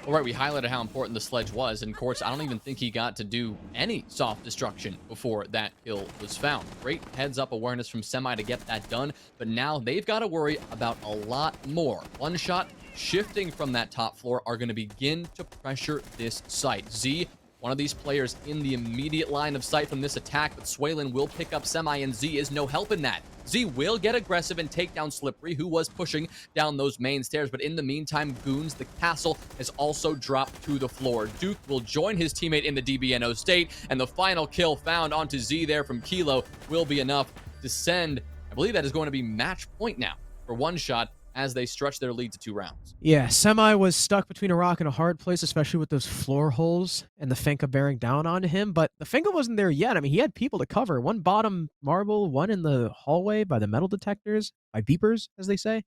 All right, we highlighted how important the sledge was, and Quartz, I don't even think he got to do any soft destruction before that kill was found. Great heads-up awareness from Semi to get that done, but now they've got to worry about a lot more. One shot shifting from that top floor are going to begin to pressure this site. Z, one of these players in the immediate line of sight from this attack, but Swaylin will pick up Semi, and Z is no help in that. Z will get aggressive and take down Slippery, who was pushing down those main stairs, but in the meantime, Goons, the castle, has also dropped to the floor. Duke will join his teammate in the DBNO state, and the final kill found onto Z there from Kilo will be enough to send, I believe that is going to be match point now for One Shot, as they stretch their lead to 2 rounds.
Yeah, Semi was stuck between a rock and a hard place, especially with those floor holes and the Finka bearing down on him. But the Finka wasn't there yet. I mean, he had people to cover. One bottom marble, one in the hallway by the metal detectors, by beepers, as they say.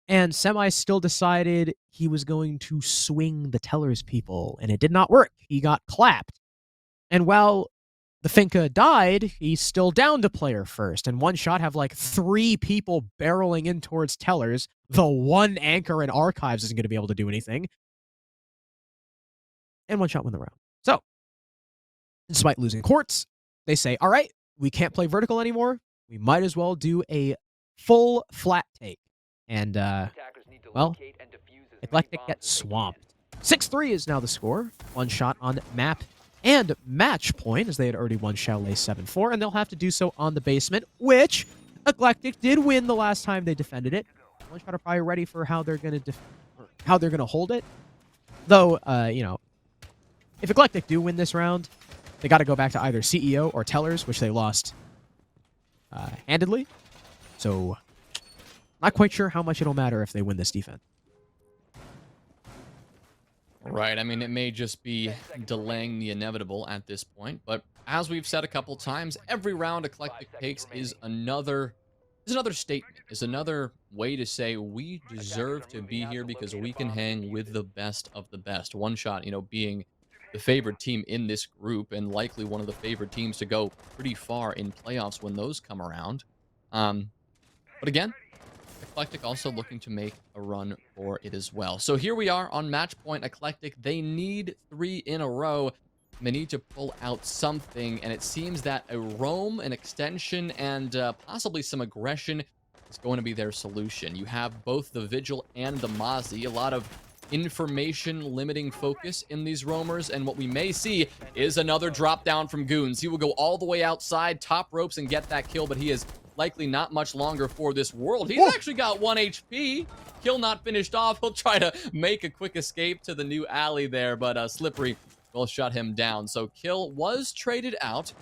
And Semi still decided he was going to swing the teller's people, and it did not work. He got clapped. And while the Finka died, he's still down to player first, and One Shot have like 3 people barreling in towards tellers. The one anchor in archives isn't going to be able to do anything. And One Shot win the round. So, despite losing Quartz, they say, all right, we can't play vertical anymore. We might as well do a full flat take. And, well, Eclectiq gets swamped. 6-3 is now the score. One Shot on map and match point, as they had already won Chalet 7-4, and they'll have to do so on the basement, which Eclectiq did win the last time they defended it. One Shot are probably ready for how they're going to hold it. Though, you know, if Eclectiq do win this round, they got to go back to either CEO or Tellers, which they lost handedly. So, not quite sure how much it'll matter if they win this defense.
Right, I mean, it may just be delaying the inevitable at this point, but as we've said a couple times, every round Eclectiq takes is another statement, is another way to say we deserve to be here because we can hang with the best of the best. One Shot, you know, being the favored team in this group and likely one of the favored teams to go pretty far in playoffs when those come around. But again, Eclectiq also looking to make a run for it as well. So here we are on match point. Eclectiq, they need 3 in a row. They need to pull out something, and it seems that a roam, an extension, and possibly some aggression is going to be their solution. You have both the Vigil and the Mozzie. A lot of information limiting focus in these roamers, and what we may see is another drop down from Goons. He will go all the way outside, top ropes, and get that kill, but he is likely not much longer for this world. He's actually got 1 HP. Kill not finished off. He'll try to make a quick escape to the new alley there, but Slippery will shut him down. So kill was traded out,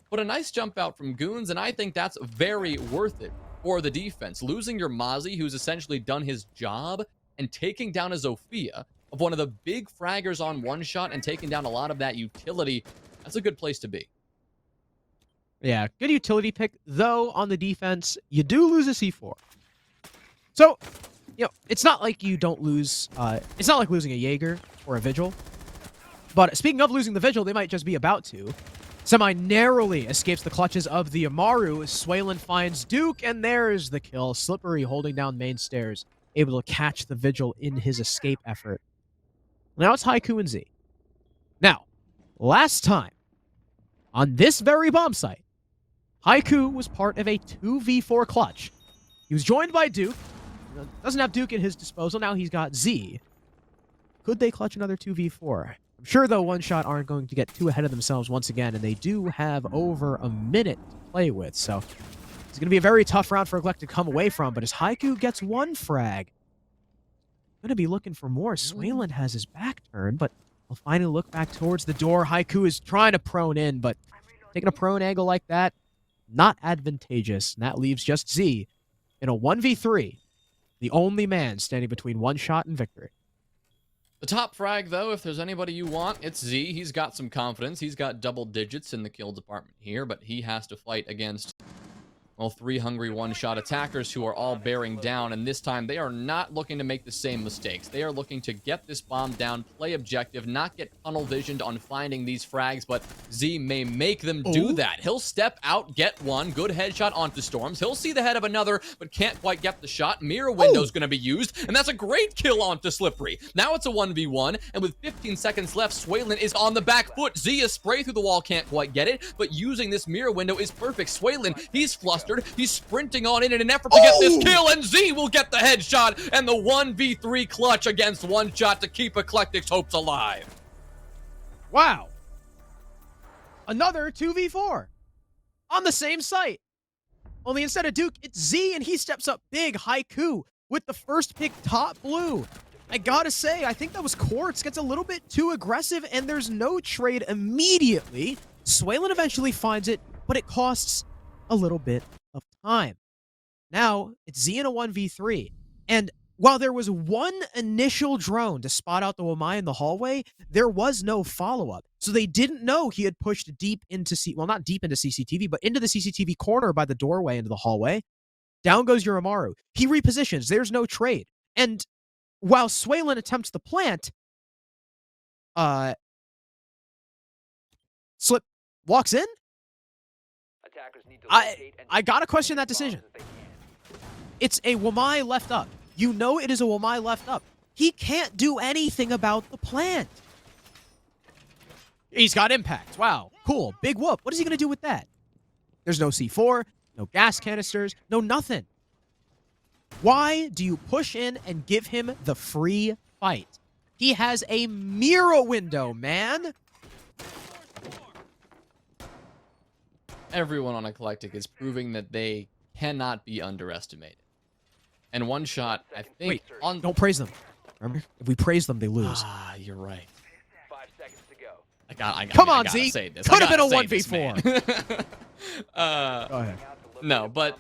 but a nice jump out from Goons, and I think that's very worth it for the defense. Losing your Mozzie, who's essentially done his job, and taking down a Zofia of one of the big fraggers on One Shot and taking down a lot of that utility, that's a good place to be.
Yeah, good utility pick, though on the defense, you do lose a C4. So, you know, it's not like you don't lose, it's not like losing a Jaeger or a Vigil. But speaking of losing the Vigil, they might just be about to. Semi narrowly escapes the clutches of the Amaru. Swaylin finds Duke, and there's the kill. Slippery holding down main stairs, able to catch the Vigil in his escape effort. Now it's Haiku and Z. Now, last time, on this very bomb site, Haiku was part of a 2v4 clutch. He was joined by Duke. Doesn't have Duke at his disposal. Now he's got Z. Could they clutch another 2v4? I'm sure, though, One Shot aren't going to get too ahead of themselves once again, and they do have over a minute to play with. So it's going to be a very tough round for Eclectiq to come away from, but as Haiku gets 1 frag, going to be looking for more. Swaylin has his back turned, but he'll finally look back towards the door. Haiku is trying to prone in, but taking a prone angle like that, not advantageous. And that leaves just Z in a 1v3, the only man standing between One Shot and victory.
The top frag, though, if there's anybody you want, it's Z. He's got some confidence. He's got double digits in the kill department here, but he has to fight against, well, 3 hungry one-shot attackers who are all bearing down, and this time they are not looking to make the same mistakes. They are looking to get this bomb down, play objective, not get tunnel visioned on finding these frags, but Z may make them do that. He'll step out, get one, good headshot onto Storms. He'll see the head of another, but can't quite get the shot. Mirror window's gonna be used, and that's a great kill onto Slippery. Now it's a 1v1, and with 15 seconds left, Swaylin is on the back foot. Z is spray through the wall, can't quite get it, but using this mirror window is perfect. Swaylin, he's flustered. He's sprinting on in an effort to get this kill, and Z will get the headshot and the 1v3 clutch against one shot to keep Eclectiq's hopes alive.
Wow. Another 2v4 on the same site. Only instead of Duke, it's Z, and he steps up big. Haiku with the first pick, top blue. I gotta say, I think that was Quartz. Gets a little bit too aggressive, and there's no trade immediately. Swaylin eventually finds it, but it costs a little bit of time. Now, it's Z in a 1v3. And while there was one initial drone to spot out the Wamai in the hallway, there was no follow-up. So they didn't know he had pushed deep into well, not deep into CCTV, but into the CCTV corner by the doorway into the hallway. Down goes Yoromaru. He repositions. There's no trade. And while Swaylin attempts the plant, Slip walks in. I gotta question that decision. It's a Wamai left up. You know it is a Wamai left up. He can't do anything about the plant. He's got impact. Wow, cool. Big whoop. What is he gonna do with that? There's no C4, no gas canisters, no nothing. Why do you push in and give him the free fight? He has a mirror window, man.
Everyone on Eclectiq is proving that they cannot be underestimated. And one shot, I think...
Wait, don't praise them. Remember? If we praise them, they lose.
Ah, you're right.
5 seconds to go.
Come on,
Z.
Z. Could have been a 1v4. Go ahead.
No, but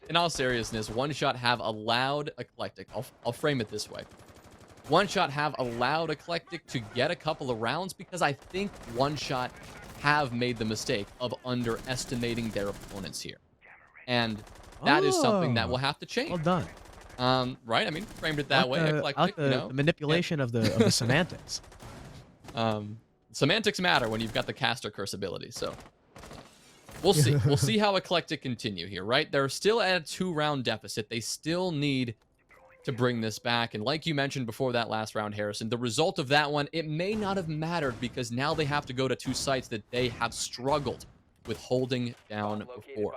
in all seriousness, one shot have allowed Eclectiq... I'll frame it this way. One shot have allowed Eclectiq to get a couple of rounds because I think one shot have made the mistake of underestimating their opponents here. And that is something that will have to change.
Well done.
Right? I mean, framed it that way. Eclectiq,
I like the manipulation of the semantics.
Semantics matter when you've got the caster curse ability, so we'll see. We'll see how Eclectiq continue here, right? They're still at a 2-round deficit. They still need to bring this back. And like you mentioned before that last round, Harrison, the result of that one, it may not have mattered because now they have to go to 2 sites that they have struggled with holding down before.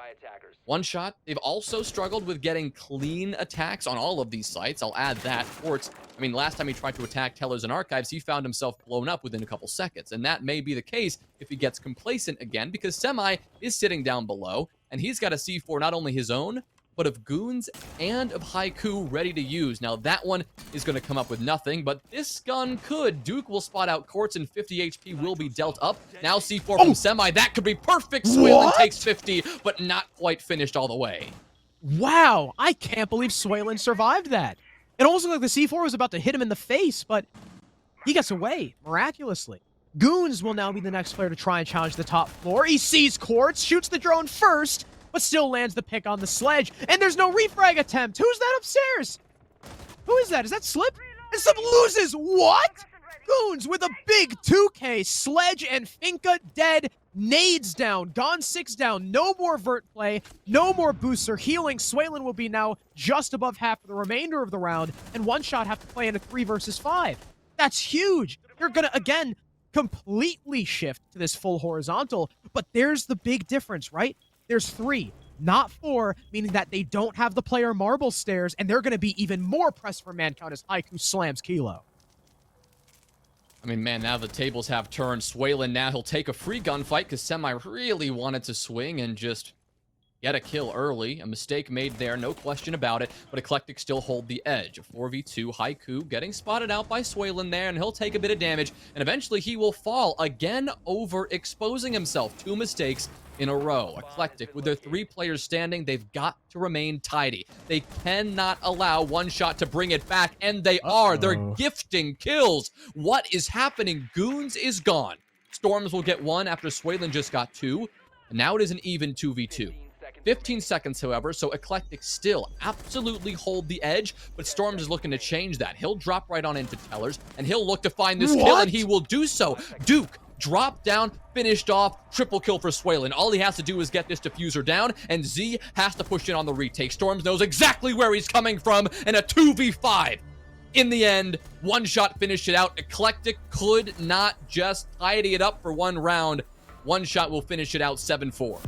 One shot, they've also struggled with getting clean attacks on all of these sites. I'll add that. Quartz, I mean, last time he tried to attack Tellers and Archives, he found himself blown up within a couple seconds. And that may be the case if he gets complacent again, because Semi is sitting down below, and he's got a C4, not only his own, but of Goons and of Haiku ready to use. Now, that one is going to come up with nothing, but this gun could. Duke will spot out Quartz, and 50 HP will be dealt up. Now C4 from Semi. That could be perfect. Swaylin takes 50, but not quite finished all the way.
Wow, I can't believe Swaylin survived that. It almost looked like the C4 was about to hit him in the face, but he gets away miraculously. Goons will now be the next player to try and challenge the top floor. He sees Quartz, shoots the drone first, but still lands the pick on the sledge. And there's no refrag attempt. Who's that upstairs? Who is that? Is that Slip? And Slip loses. What? Goons with a big 2K. Sledge and Finka dead. Nades down. Gone 6 down. No more vert play. No more booster. Healing. Swaylin will be now just above half for the remainder of the round. And one shot have to play in a 3 versus 5. That's huge. You're going to, again, completely shift to this full horizontal. But there's the big difference, right? There's 3, not 4, meaning that they don't have the player marble stairs, and they're going to be even more pressed for man count as Haiku slams Kilo.
I mean, man, now the tables have turned. Swaylin now, he'll take a free gunfight because Semi really wanted to swing and just get a kill early. A mistake made there, no question about it, but Eclectiq still hold the edge. A 4v2, Haiku getting spotted out by Swaylin there, and he'll take a bit of damage, and eventually he will fall again over exposing himself. 2 mistakes in a row. Eclectiq, with their 3 players standing, they've got to remain tidy. They cannot allow one shot to bring it back, and they are. They're gifting kills. What is happening? Goons is gone. Storms will get 1 after Swaylin just got 2, and now it is an even 2v2. 15 seconds, however, so Eclectiq still absolutely hold the edge, but Storms is looking to change that. He'll drop right on into Tellers, and he'll look to find this kill, and he will do so. Duke, drop down, finished off, triple kill for Swaylin. All he has to do is get this diffuser down, and Z has to push in on the retake. Storms knows exactly where he's coming from, and a 2v5. In the end, one shot finished it out. Eclectiq could not just tidy it up for one round. One shot will finish it out 7-4.